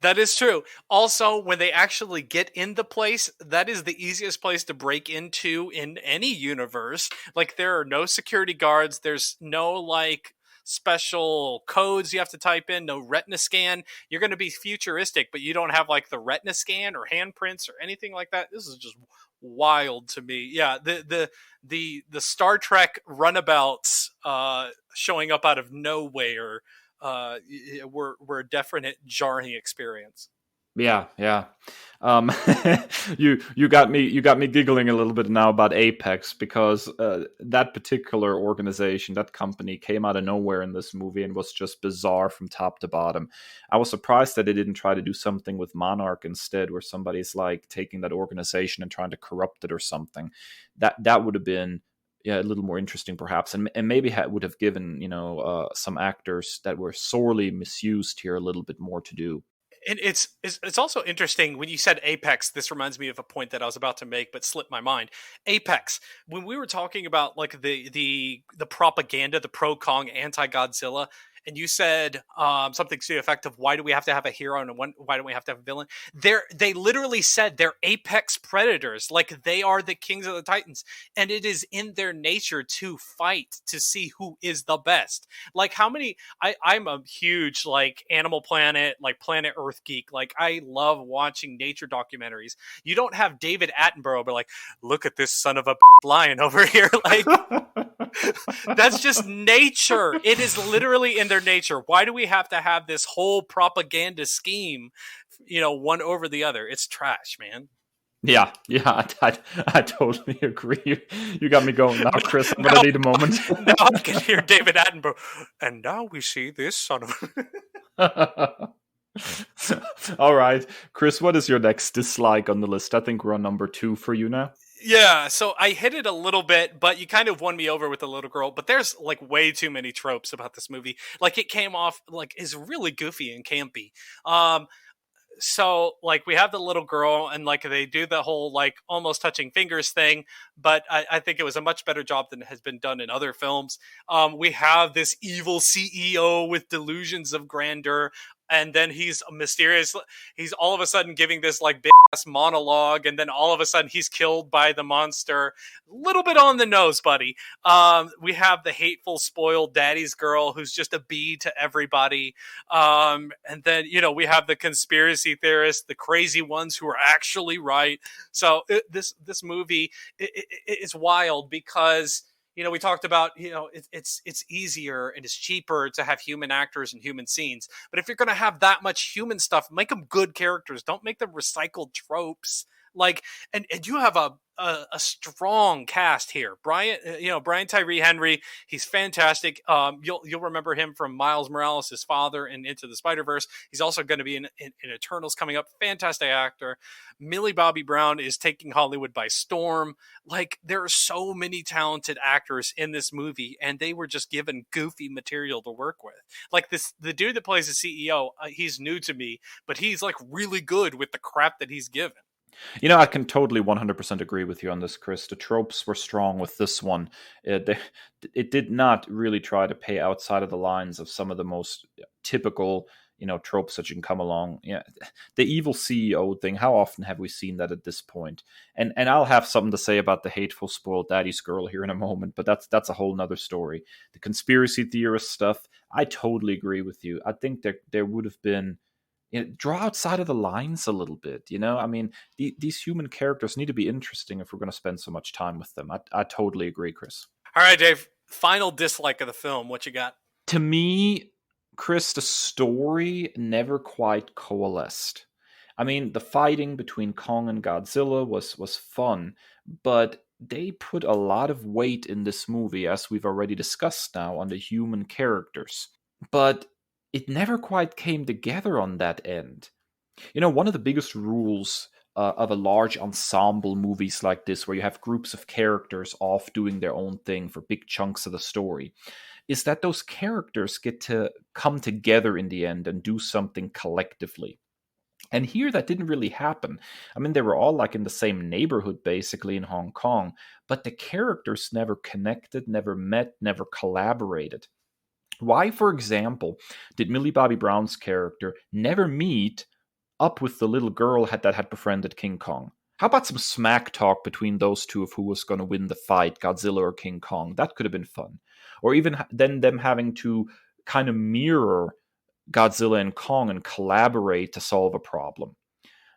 that is true. Also, when they actually get in the place, that is the easiest place to break into in any universe. Like, there are no security guards. There's no, like, special codes you have to type in, no retina scan. You're going to be futuristic, but you don't have, like, the retina scan or handprints or anything like that. This is just wild to me. Yeah, the Star Trek runabouts showing up out of nowhere were a definite jarring experience. Yeah. You got me giggling a little bit now about Apex, because that particular organization, that company, came out of nowhere in this movie and was just bizarre from top to bottom. I was surprised that they didn't try to do something with Monarch instead, where somebody's like taking that organization and trying to corrupt it or something. That would have been a little more interesting, perhaps, and maybe would have given some actors that were sorely misused here a little bit more to do. And it's also interesting when you said Apex. This reminds me of a point that I was about to make, but slipped my mind. Apex. When we were talking about like the propaganda, the pro Kong, anti Godzilla, and you said something to the effect of, "Why do we have to have a hero and why don't we have to have a villain?" They literally said they're apex predators, like they are the kings of the Titans, and it is in their nature to fight to see who is the best. Like, how many? I'm a huge like Animal Planet, like Planet Earth geek. Like, I love watching nature documentaries. You don't have David Attenborough, but like, look at this son of a lion over here, like. That's just nature. It is literally in their nature. Why do we have to have this whole propaganda scheme, one over the other? It's trash, man. Yeah, I totally agree. You got me going now, Kris. I'm gonna need a moment. Now I can hear David Attenborough, and now we see this son of. All right, Kris, what is your next dislike on the list? I think we're on number 2 for you now. Yeah, so I hit it a little bit, but you kind of won me over with the little girl. But there's like way too many tropes about this movie. Like, it came off like is really goofy and campy. So like we have the little girl, and like they do the whole like almost touching fingers thing, but I think it was a much better job than has been done in other films. We have this evil CEO with delusions of grandeur, and then he's mysterious. He's all of a sudden giving this like big ass monologue, and then all of a sudden he's killed by the monster. A little bit on the nose, buddy. We have the hateful, spoiled daddy's girl who's just a bee to everybody. And then, we have the conspiracy theorists, the crazy ones who are actually right. So this movie is wild because, we talked about, it's easier and it's cheaper to have human actors and human scenes. But if you're going to have that much human stuff, make them good characters. Don't make them recycled tropes. Like, and you have a strong cast here. Brian Tyree Henry, he's fantastic. You'll remember him from Miles Morales, his father, and Into the Spider-Verse. He's also going to be in Eternals coming up. Fantastic actor. Millie Bobby Brown is taking Hollywood by storm. Like, there are so many talented actors in this movie, and they were just given goofy material to work with. Like the dude that plays the CEO, he's new to me, but he's like really good with the crap that he's given. I can totally 100% agree with you on this, Kris. The tropes were strong with this one. It did not really try to pay outside of the lines of some of the most typical, tropes that you can come along. Yeah, the evil CEO thing. How often have we seen that at this point? And I'll have something to say about the hateful, spoiled daddy's girl here in a moment, but that's a whole nother story. The conspiracy theorist stuff. I totally agree with you. I think there would have been. Draw outside of the lines a little bit. I mean, these human characters need to be interesting if we're going to spend so much time with them. I totally agree, Kris. All right, Dave. Final dislike of the film. What you got? To me, Kris, the story never quite coalesced. I mean, the fighting between Kong and Godzilla was fun, but they put a lot of weight in this movie, as we've already discussed now, on the human characters. But it never quite came together on that end. One of the biggest rules of a large ensemble movies like this, where you have groups of characters off doing their own thing for big chunks of the story, is that those characters get to come together in the end and do something collectively. And here that didn't really happen. I mean, they were all like in the same neighborhood basically in Hong Kong, but the characters never connected, never met, never collaborated. Why, for example, did Millie Bobby Brown's character never meet up with the little girl that had befriended King Kong? How about some smack talk between those two of who was going to win the fight, Godzilla or King Kong? That could have been fun. Or even then them having to kind of mirror Godzilla and Kong and collaborate to solve a problem.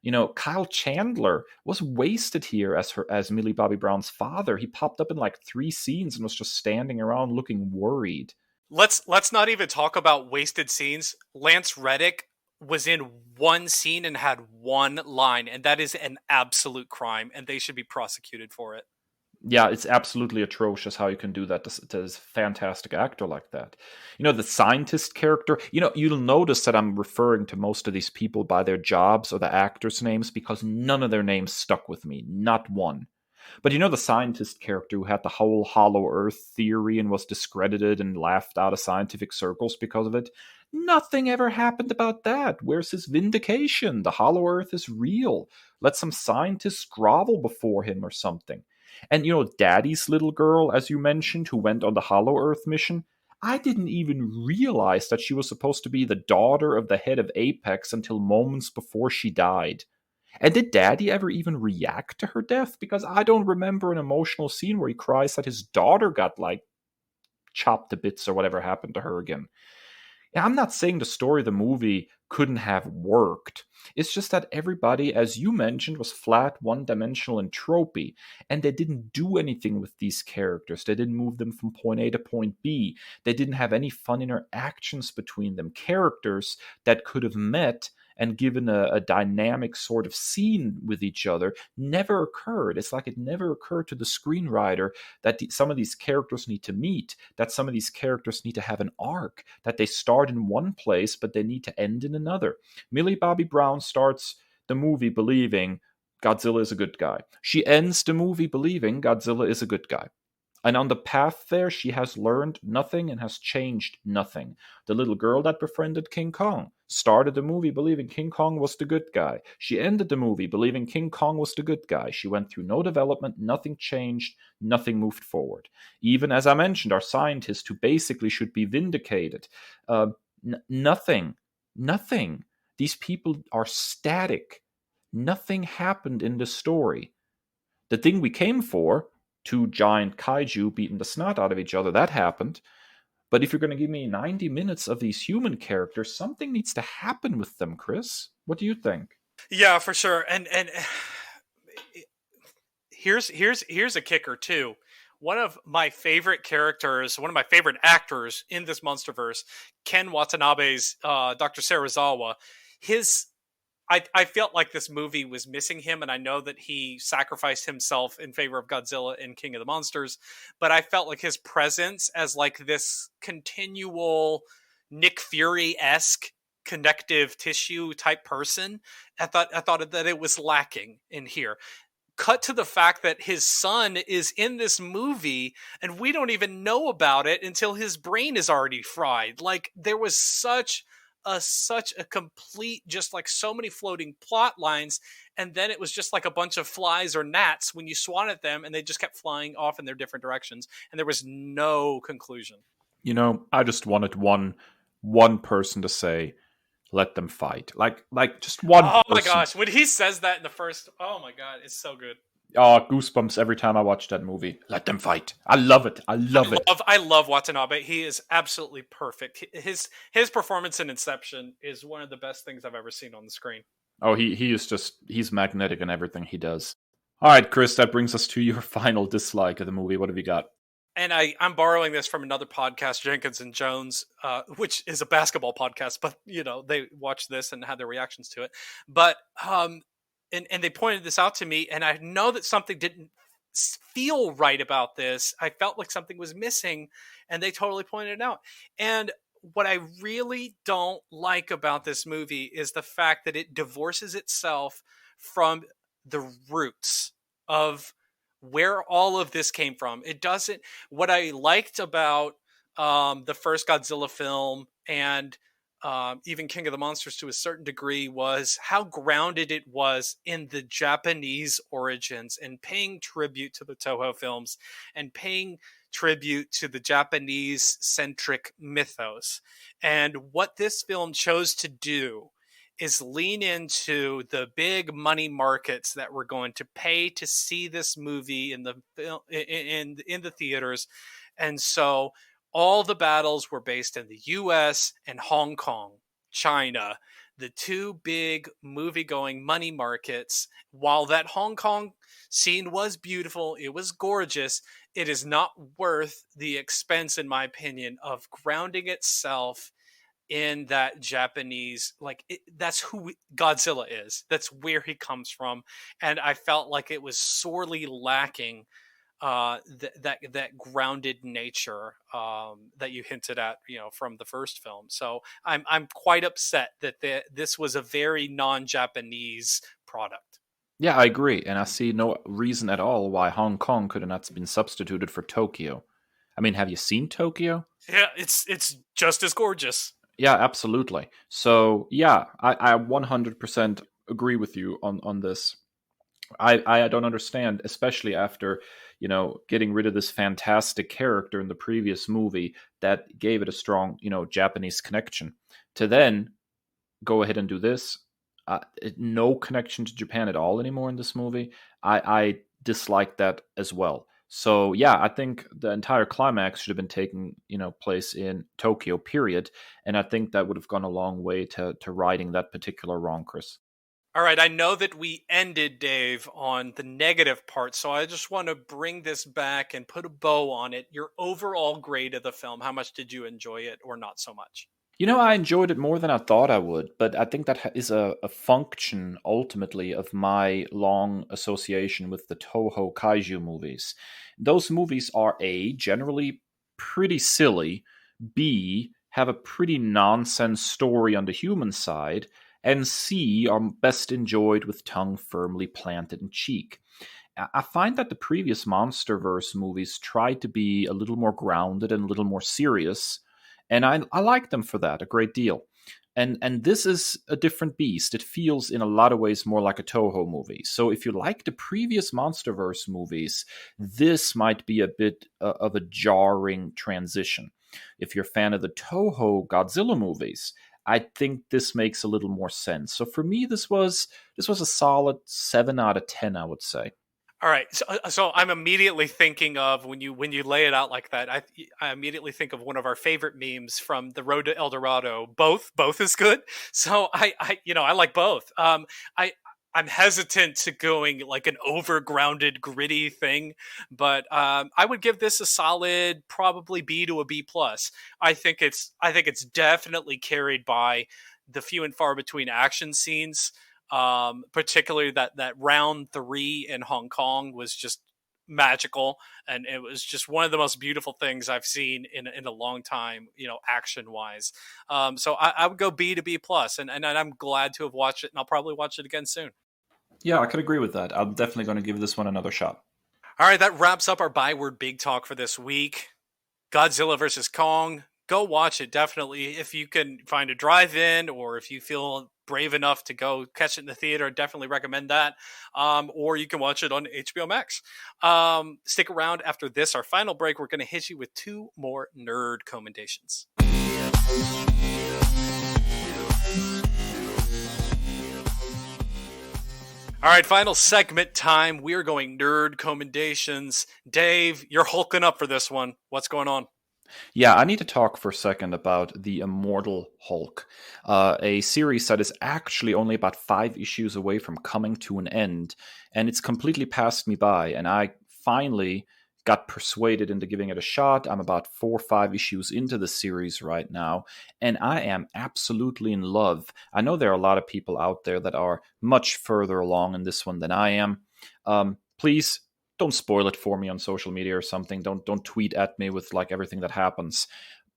You know, Kyle Chandler was wasted here as Millie Bobby Brown's father. He popped up in like 3 scenes and was just standing around looking worried. Let's not even talk about wasted scenes. Lance Reddick was in 1 scene and had 1 line, and that is an absolute crime, and they should be prosecuted for it. Yeah, it's absolutely atrocious how you can do that to a fantastic actor like that. You know, the scientist character, you know, you'll notice that I'm referring to most of these people by their jobs or the actors' names because none of their names stuck with me, not one. But you know, the scientist character who had the whole hollow earth theory and was discredited and laughed out of scientific circles because of it? Nothing ever happened about that. Where's his vindication? The hollow earth is real. Let some scientists grovel before him or something. And you know, Daddy's little girl, as you mentioned, who went on the Hollow Earth mission, I didn't even realize that she was supposed to be the daughter of the head of Apex until moments before she died. And did Daddy ever even react to her death? Because I don't remember an emotional scene where he cries that his daughter got, like, chopped to bits or whatever happened to her again. Yeah, I'm not saying the story of the movie couldn't have worked. It's just that everybody, as you mentioned, was flat, one-dimensional, and tropey, and they didn't do anything with these characters. They didn't move them from point A to point B. They didn't have any fun interactions between them. Characters that could have met and given a dynamic sort of scene with each other never occurred. It's like it never occurred to the screenwriter that some of these characters need to meet, that some of these characters need to have an arc, that they start in one place but they need to end in another. Millie Bobby Brown starts the movie believing Godzilla is a good guy. She ends the movie believing Godzilla is a good guy. And on the path there, she has learned nothing and has changed nothing. The little girl that befriended King Kong started the movie believing King Kong was the good guy. She ended the movie believing King Kong was the good guy. She went through no development, nothing changed, nothing moved forward. Even, as I mentioned, our scientist who basically should be vindicated. Nothing. These people are static. Nothing happened in the story. The thing we came for, 2 giant kaiju beating the snot out of each other, that happened. But if you're going to give me 90 minutes of these human characters, something needs to happen with them, Chris. What do you think? Yeah, for sure. And here's a kicker too. One of my favorite characters, one of my favorite actors in this MonsterVerse, Ken Watanabe's Dr. Serizawa, I felt like this movie was missing him, and I know that he sacrificed himself in favor of Godzilla and King of the Monsters, but I felt like his presence as like this continual Nick Fury-esque connective tissue type person, I thought that it was lacking in here. Cut to the fact that his son is in this movie and we don't even know about it until his brain is already fried. Like, there was such a complete, just like so many floating plot lines, and then it was just like a bunch of flies or gnats when you swat at them, and they just kept flying off in their different directions, and there was no conclusion. You know, I just wanted one person to say, "Let them fight." Like just one. Oh my person. gosh, when he says that in the first, oh my god, it's so good. Oh, goosebumps every time I watch that movie. Let them fight. I love it. I love Watanabe. He is absolutely perfect. His performance in Inception is one of the best things I've ever seen on the screen. Oh, he is just, he's magnetic in everything he does. All right, Chris, that brings us to your final dislike of the movie. What have you got? And I'm borrowing this from another podcast, Jenkins and Jones, which is a basketball podcast, but you know, they watched this and had their reactions to it. But and they pointed this out to me, and I know that something didn't feel right about this. I felt like something was missing, and they totally pointed it out. And what I really don't like about this movie is the fact that it divorces itself from the roots of where all of this came from. It doesn't. What I liked about the first Godzilla film and even King of the Monsters to a certain degree was how grounded it was in the Japanese origins and paying tribute to the Toho films and paying tribute to the Japanese centric mythos. And what this film chose to do is lean into the big money markets that were going to pay to see this movie in the in the theaters. And so all the battles were based in the US and Hong Kong, China, the two big movie going money markets. While that Hong Kong scene was beautiful, it was gorgeous, it is not worth the expense, in my opinion, of grounding itself in that Japanese, that's who Godzilla is. That's where he comes from. And I felt like it was sorely lacking that grounded nature that you hinted at, from the first film. So I'm quite upset that this was a very non-Japanese product. Yeah, I agree, and I see no reason at all why Hong Kong could have not been substituted for Tokyo. I mean, have you seen Tokyo? Yeah, it's just as gorgeous. Yeah, absolutely. So, yeah, I 100% agree with you on this. I don't understand, especially after, getting rid of this fantastic character in the previous movie that gave it a strong, Japanese connection. To then go ahead and do this, no connection to Japan at all anymore in this movie. I dislike that as well. So yeah, I think the entire climax should have been taking, place in Tokyo, period. And I think that would have gone a long way to righting that particular wrong, Kris. All right, I know that we ended, Dave, on the negative part, so I just want to bring this back and put a bow on it. Your overall grade of the film, how much did you enjoy it or not so much? I enjoyed it more than I thought I would, but I think that is a function ultimately of my long association with the Toho kaiju movies. Those movies are A, generally pretty silly, B, have a pretty nonsense story on the human side, and C, are best enjoyed with tongue firmly planted in cheek. I find that the previous MonsterVerse movies tried to be a little more grounded and a little more serious, and I like them for that a great deal. And this is a different beast. It feels in a lot of ways more like a Toho movie. So if you like the previous MonsterVerse movies, this might be a bit of a jarring transition. If you're a fan of the Toho Godzilla movies, I think this makes a little more sense. So for me, this was a solid 7 out of 10, I would say. All right, so I'm immediately thinking of when you lay it out like that. I immediately think of one of our favorite memes from The Road to El Dorado. Both is good. So I like both. I'm hesitant to going like an overgrounded, gritty thing, but I would give this a solid, probably B to a B plus. I think it's definitely carried by the few and far between action scenes. Particularly that round 3 in Hong Kong was just magical, and it was just one of the most beautiful things I've seen in a long time, action wise. So I would go B to B plus, and I'm glad to have watched it, and I'll probably watch it again soon. Yeah, I could agree with that. I'm definitely going to give this one another shot. All right, that wraps up our Byword Big Talk for this week. Godzilla versus Kong. Go watch it, definitely. If you can find a drive-in, or if you feel brave enough to go catch it in the theater, definitely recommend that. Or you can watch it on HBO Max. Stick around after this, our final break. We're going to hit you with 2 more nerd commendations. All right, final segment time. We are going nerd commendations. Dave, you're hulking up for this one. What's going on? Yeah, I need to talk for a second about the Immortal Hulk, a series that is actually only about 5 issues away from coming to an end, and it's completely passed me by, and I finally got persuaded into giving it a shot. I'm about 4 or 5 issues into the series right now, and I am absolutely in love. I know there are a lot of people out there that are much further along in this one than I am. Please don't spoil it for me on social media or something. Don't tweet at me with like everything that happens.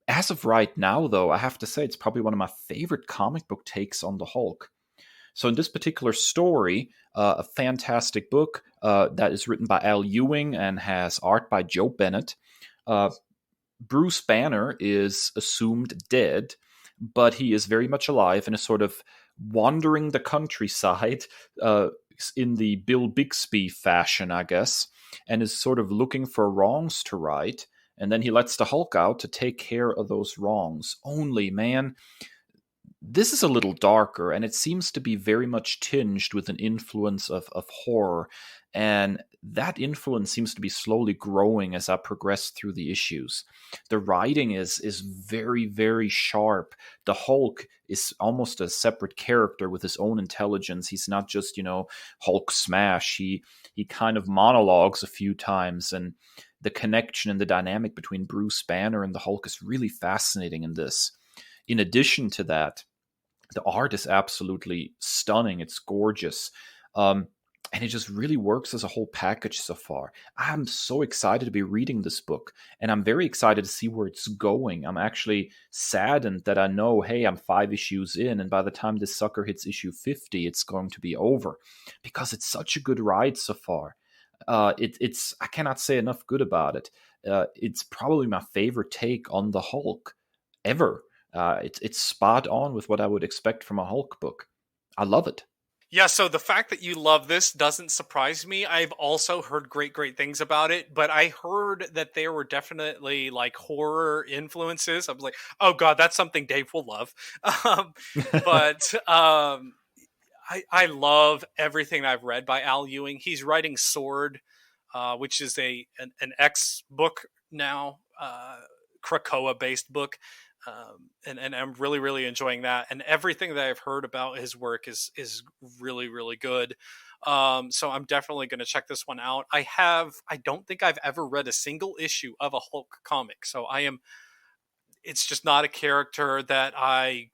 As of right now, though, I have to say it's probably one of my favorite comic book takes on the Hulk. So in this particular story, a fantastic book that is written by Al Ewing and has art by Joe Bennett. Uh, Bruce Banner is assumed dead, but he is very much alive and is sort of wandering the countryside uh, in the Bill Bixby fashion, I guess, and is sort of looking for wrongs to right. And then he lets the Hulk out to take care of those wrongs. Only, man, this is a little darker, and it seems to be very much tinged with an influence of horror. And that influence seems to be slowly growing as I progress through the issues. The writing is very, very sharp. The Hulk is almost a separate character with his own intelligence. He's not just, Hulk smash. He kind of monologues a few times, and the connection and the dynamic between Bruce Banner and the Hulk is really fascinating in this. In addition to that, the art is absolutely stunning. It's gorgeous. And it just really works as a whole package so far. I'm so excited to be reading this book, and I'm very excited to see where it's going. I'm actually saddened that I know, hey, I'm 5 issues in, and by the time this sucker hits issue 50, it's going to be over, because it's such a good ride so far. It's I cannot say enough good about it. It's probably my favorite take on the Hulk ever. It's spot on with what I would expect from a Hulk book. I love it. Yeah, so the fact that you love this doesn't surprise me. I've also heard great things about it, but I heard that there were definitely like horror influences. I was like, oh god, that's something Dave will love. Um, but I love everything I've read by Al Ewing. He's writing Sword, which is an X book now, Krakoa based book. And I'm really enjoying that, and everything that I've heard about his work is really good. So I'm definitely going to check this one out. I don't think I've ever read a single issue of a Hulk comic, so it's just not a character that I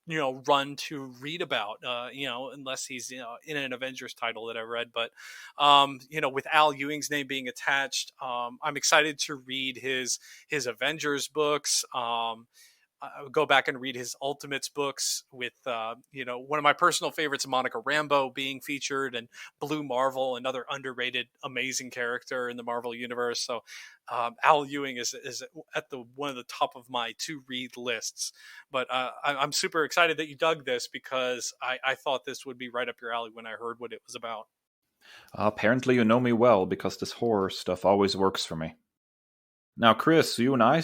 run to read about, unless he's in an Avengers title that I read. But with Al Ewing's name being attached, I'm excited to read his Avengers books. I would go back and read his Ultimates books with, one of my personal favorites, Monica Rambeau, being featured, and Blue Marvel, another underrated, amazing character in the Marvel universe. So Al Ewing is at one of the top of my to read lists. But I'm super excited that you dug this, because I thought this would be right up your alley when I heard what it was about. Apparently, you know me well, because this horror stuff always works for me. Now, Kris, you and I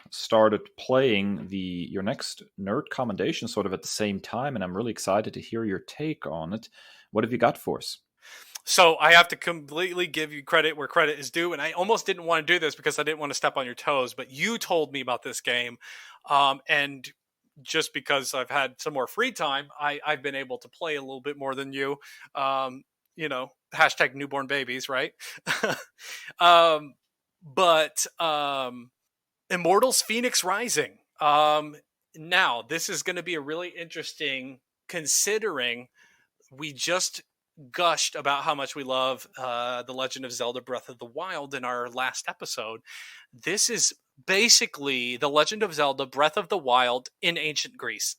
started playing your next Nerd Commendation sort of at the same time, and I'm really excited to hear your take on it. What have you got for us? So I have to completely give you credit where credit is due, and I almost didn't want to do this because I didn't want to step on your toes, but you told me about this game, and just because I've had some more free time, I've been able to play a little bit more than you. Hashtag newborn babies, right? um, but Immortals Fenyx Rising. Now, this is going to be a really interesting, considering we just gushed about how much we love The Legend of Zelda Breath of the Wild in our last episode. This is basically The Legend of Zelda Breath of the Wild in ancient Greece.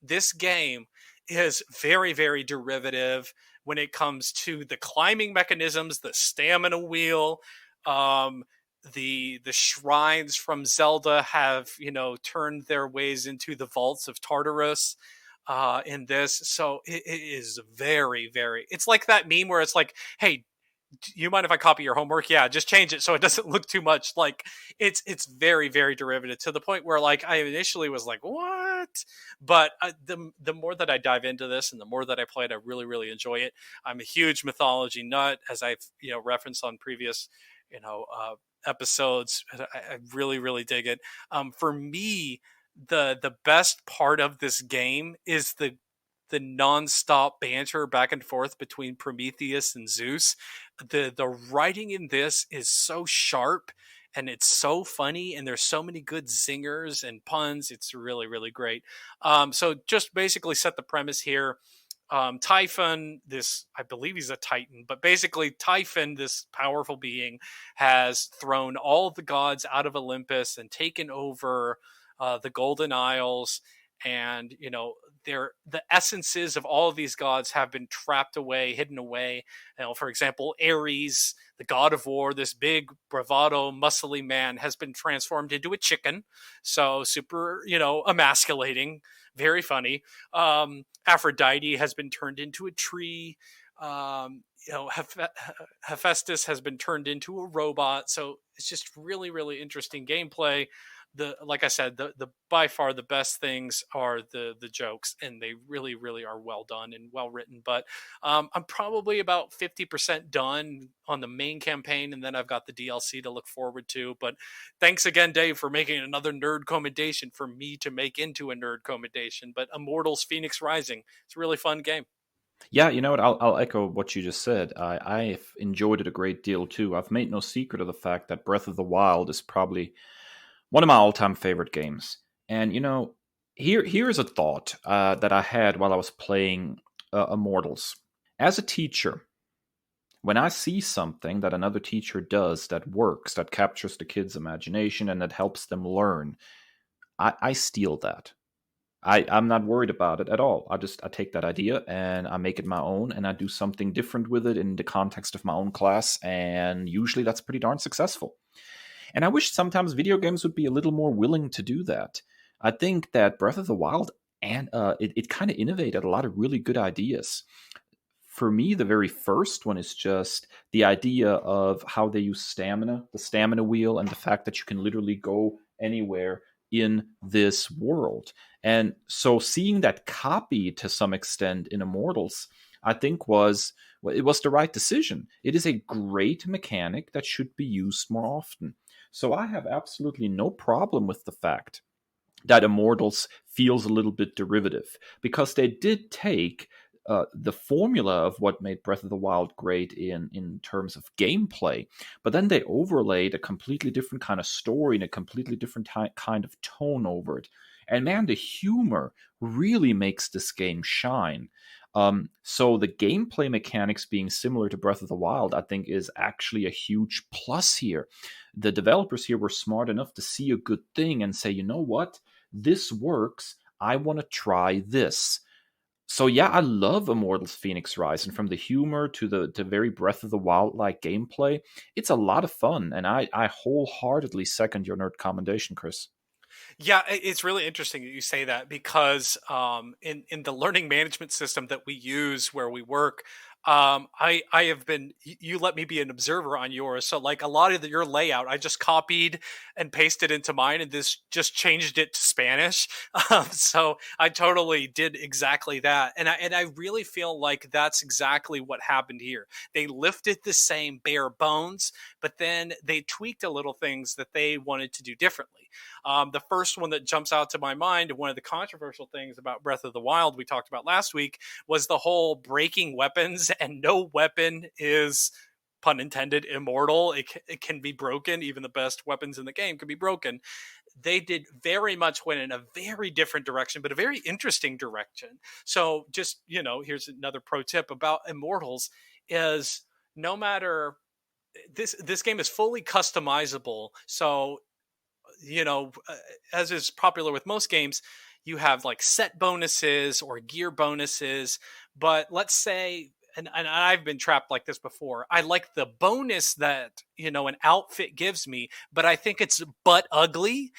This game is very derivative when it comes to the climbing mechanisms, the stamina wheel. The shrines from Zelda have turned their ways into the vaults of Tartarus in this. So it is very, it's like that meme where it's like, hey, do you mind if I copy your homework? Yeah, just change it so it doesn't look too much like it's very derivative, to the point where like I initially was like, what? But the more that I dive into this and the more that I play it, I really enjoy it. I'm a huge mythology nut, as I've referenced on previous episodes. I really dig it. For me, the best part of this game is the nonstop banter back and forth between Prometheus and Zeus. The writing in this is so sharp, and it's so funny, and there's so many good zingers and puns. It's really great. So just basically set the premise here. Typhon, I believe he's a Titan, but basically Typhon, this powerful being, has thrown all the gods out of Olympus and taken over the Golden Isles. and they're the essences of all of these gods have been trapped away, hidden away. For example, Ares, the god of war, this big bravado muscly man, has been transformed into a chicken, so super emasculating, very funny. Aphrodite has been turned into a tree. Hephaestus has been turned into a robot. So it's just really, really interesting gameplay. Like I said, the by far the best things are the jokes, and they really, really are well done and well written. But I'm probably about 50% done on the main campaign, and then I've got the DLC to look forward to. But thanks again, Dave, for making another nerd commendation for me to make into a nerd commendation. But Immortals: Fenyx Rising, it's a really fun game. Yeah, you know what? I'll echo what you just said. I've enjoyed it a great deal too. I've made no secret of the fact that Breath of the Wild is probably one of my all-time favorite games. And here's a thought that I had while I was playing Immortals. As a teacher, when I see something that another teacher does that works, that captures the kids' imagination, and that helps them learn, I steal that. I'm not worried about it at all. I take that idea and I make it my own, and I do something different with it in the context of my own class, and usually that's pretty darn successful. And I wish sometimes video games would be a little more willing to do that. I think that Breath of the Wild and it kind of innovated a lot of really good ideas. For me, the very first one is just the idea of how they use stamina, the stamina wheel, and the fact that you can literally go anywhere in this world. And so seeing that copy to some extent in Immortals, I think it was the right decision. It is a great mechanic that should be used more often. So I have absolutely no problem with the fact that Immortals feels a little bit derivative, because they did take the formula of what made Breath of the Wild great in terms of gameplay, but then they overlaid a completely different kind of story and a completely different kind of tone over it. And man, the humor really makes this game shine. So the gameplay mechanics being similar to Breath of the Wild, I think, is actually a huge plus here. The developers here were smart enough to see a good thing and say, you know what? This works. I want to try this. So yeah, I love Immortals: Fenyx Rising. From the humor to the very Breath of the Wild like gameplay, it's a lot of fun, and I wholeheartedly second your nerd commendation, Kris. Yeah, it's really interesting that you say that, because in the learning management system that we use where we work, I have been, you let me be an observer on yours. So like a lot of your layout, I just copied and pasted into mine, and this just changed it to Spanish. So I totally did exactly that, and I really feel like that's exactly what happened here. They lifted the same bare bones, but then they tweaked a little things that they wanted to do differently. The first one that jumps out to my mind, one of the controversial things about Breath of the Wild we talked about last week, was the whole breaking weapons, and no weapon is, pun intended, immortal. It can be broken. Even the best weapons in the game can be broken. They did very much went in a very different direction, but a very interesting direction. So just, here's another pro tip about Immortals is no matter this game is fully customizable. So as is popular with most games, you have like set bonuses or gear bonuses. But let's say, and I've been trapped like this before, I like the bonus that, an outfit gives me, but I think it's butt ugly.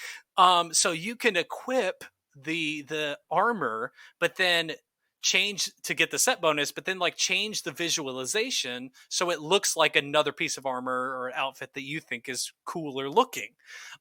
So you can equip the armor, but then change to get the set bonus, but then like change the visualization so it looks like another piece of armor or outfit that you think is cooler looking.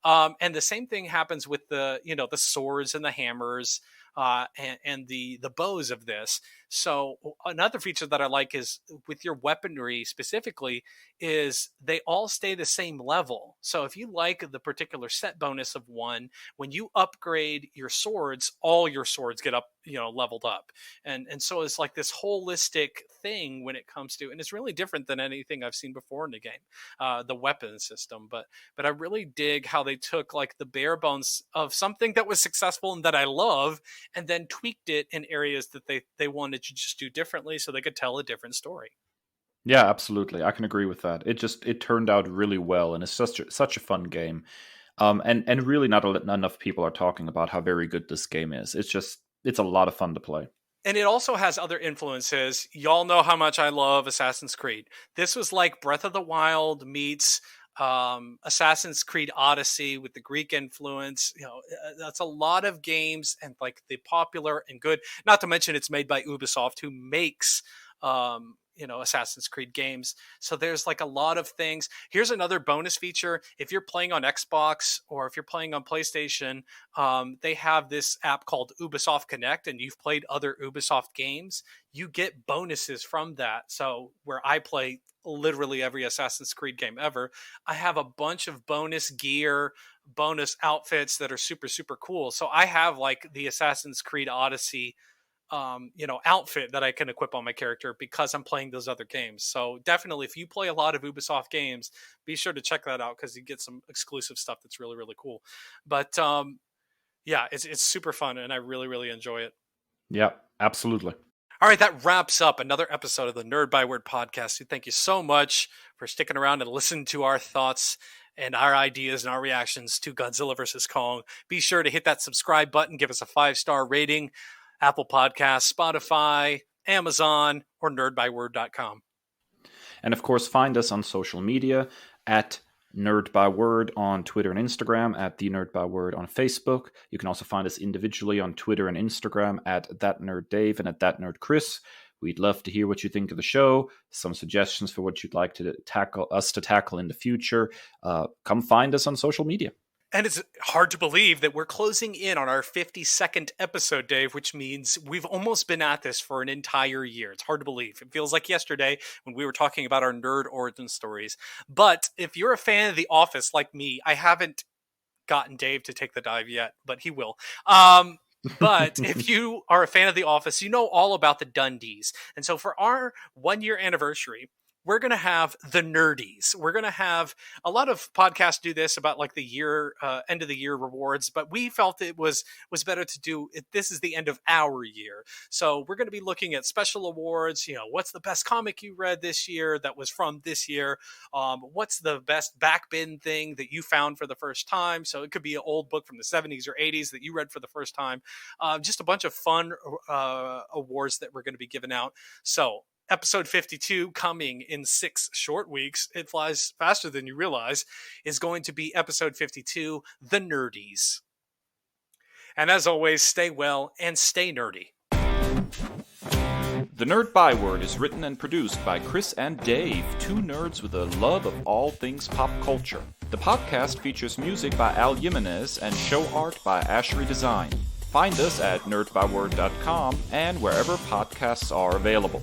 And the same thing happens with the swords and the hammers, and the bows of this. So another feature that I like is with your weaponry specifically is they all stay the same level. So if you like the particular set bonus of one, when you upgrade your swords, all your swords get up, leveled up. And so it's like this holistic thing when it comes to, and it's really different than anything I've seen before in the game, the weapon system. But I really dig how they took like the bare bones of something that was successful and that I love, and then tweaked it in areas that they wanted to just do differently so they could tell a different story. Yeah, absolutely. I can agree with that. It turned out really well, and it's such a fun game. And really not enough people are talking about how very good this game is. It's a lot of fun to play. And it also has other influences. Y'all know how much I love Assassin's Creed. This was like Breath of the Wild meets Assassin's Creed Odyssey with the Greek influence. That's a lot of games and like the popular and good. Not to mention it's made by Ubisoft, who makes Assassin's Creed games. So there's like a lot of things. Here's another bonus feature. If you're playing on Xbox or if you're playing on PlayStation, they have this app called Ubisoft Connect, and you've played other Ubisoft games, you get bonuses from that. So where I play literally every Assassin's Creed game ever, I have a bunch of bonus gear, bonus outfits that are super, super cool. So I have like the Assassin's Creed Odyssey outfit that I can equip on my character because I'm playing those other games. So definitely, if you play a lot of Ubisoft games, be sure to check that out because you get some exclusive stuff that's really, really cool. But it's super fun and I really, really enjoy it. Yeah, absolutely. All right, that wraps up another episode of the Nerd Byword podcast. Thank you so much for sticking around and listening to our thoughts and our ideas and our reactions to Godzilla vs. Kong. Be sure to hit that subscribe button, give us a 5-star rating. Apple Podcasts, Spotify, Amazon, or nerdbyword.com. And of course, find us on social media at Nerd by Word on Twitter and Instagram, at The Nerd by Word on Facebook. You can also find us individually on Twitter and Instagram at That Nerd Dave and at That Nerd Kris. We'd love to hear what you think of the show, some suggestions for what you'd like to tackle in the future. Come find us on social media. And it's hard to believe that we're closing in on our 52nd episode, Dave, which means we've almost been at this for an entire year. It's hard to believe. It feels like yesterday when we were talking about our nerd origin stories. But if you're a fan of The Office like me, I haven't gotten Dave to take the dive yet, but he will. But if you are a fan of The Office, you know all about the Dundies. And so for our 1-year anniversary, we're going to have the Nerdies. We're going to have a lot of podcasts do this about like the year, end of the year rewards, but we felt it was better to do it. This is the end of our year. So we're going to be looking at special awards. What's the best comic you read this year that was from this year? What's the best back bin thing that you found for the first time? So it could be an old book from the 70s or 80s that you read for the first time. Just a bunch of fun awards that we're going to be giving out. So episode 52, coming in 6 short weeks, it flies faster than you realize, is going to be episode 52, The Nerdies. And as always, stay well and stay nerdy. The Nerd Byword is written and produced by Kris and Dave, two nerds with a love of all things pop culture. The podcast features music by Al Jimenez and show art by Ashery Design. Find us at nerdbyword.com and wherever podcasts are available.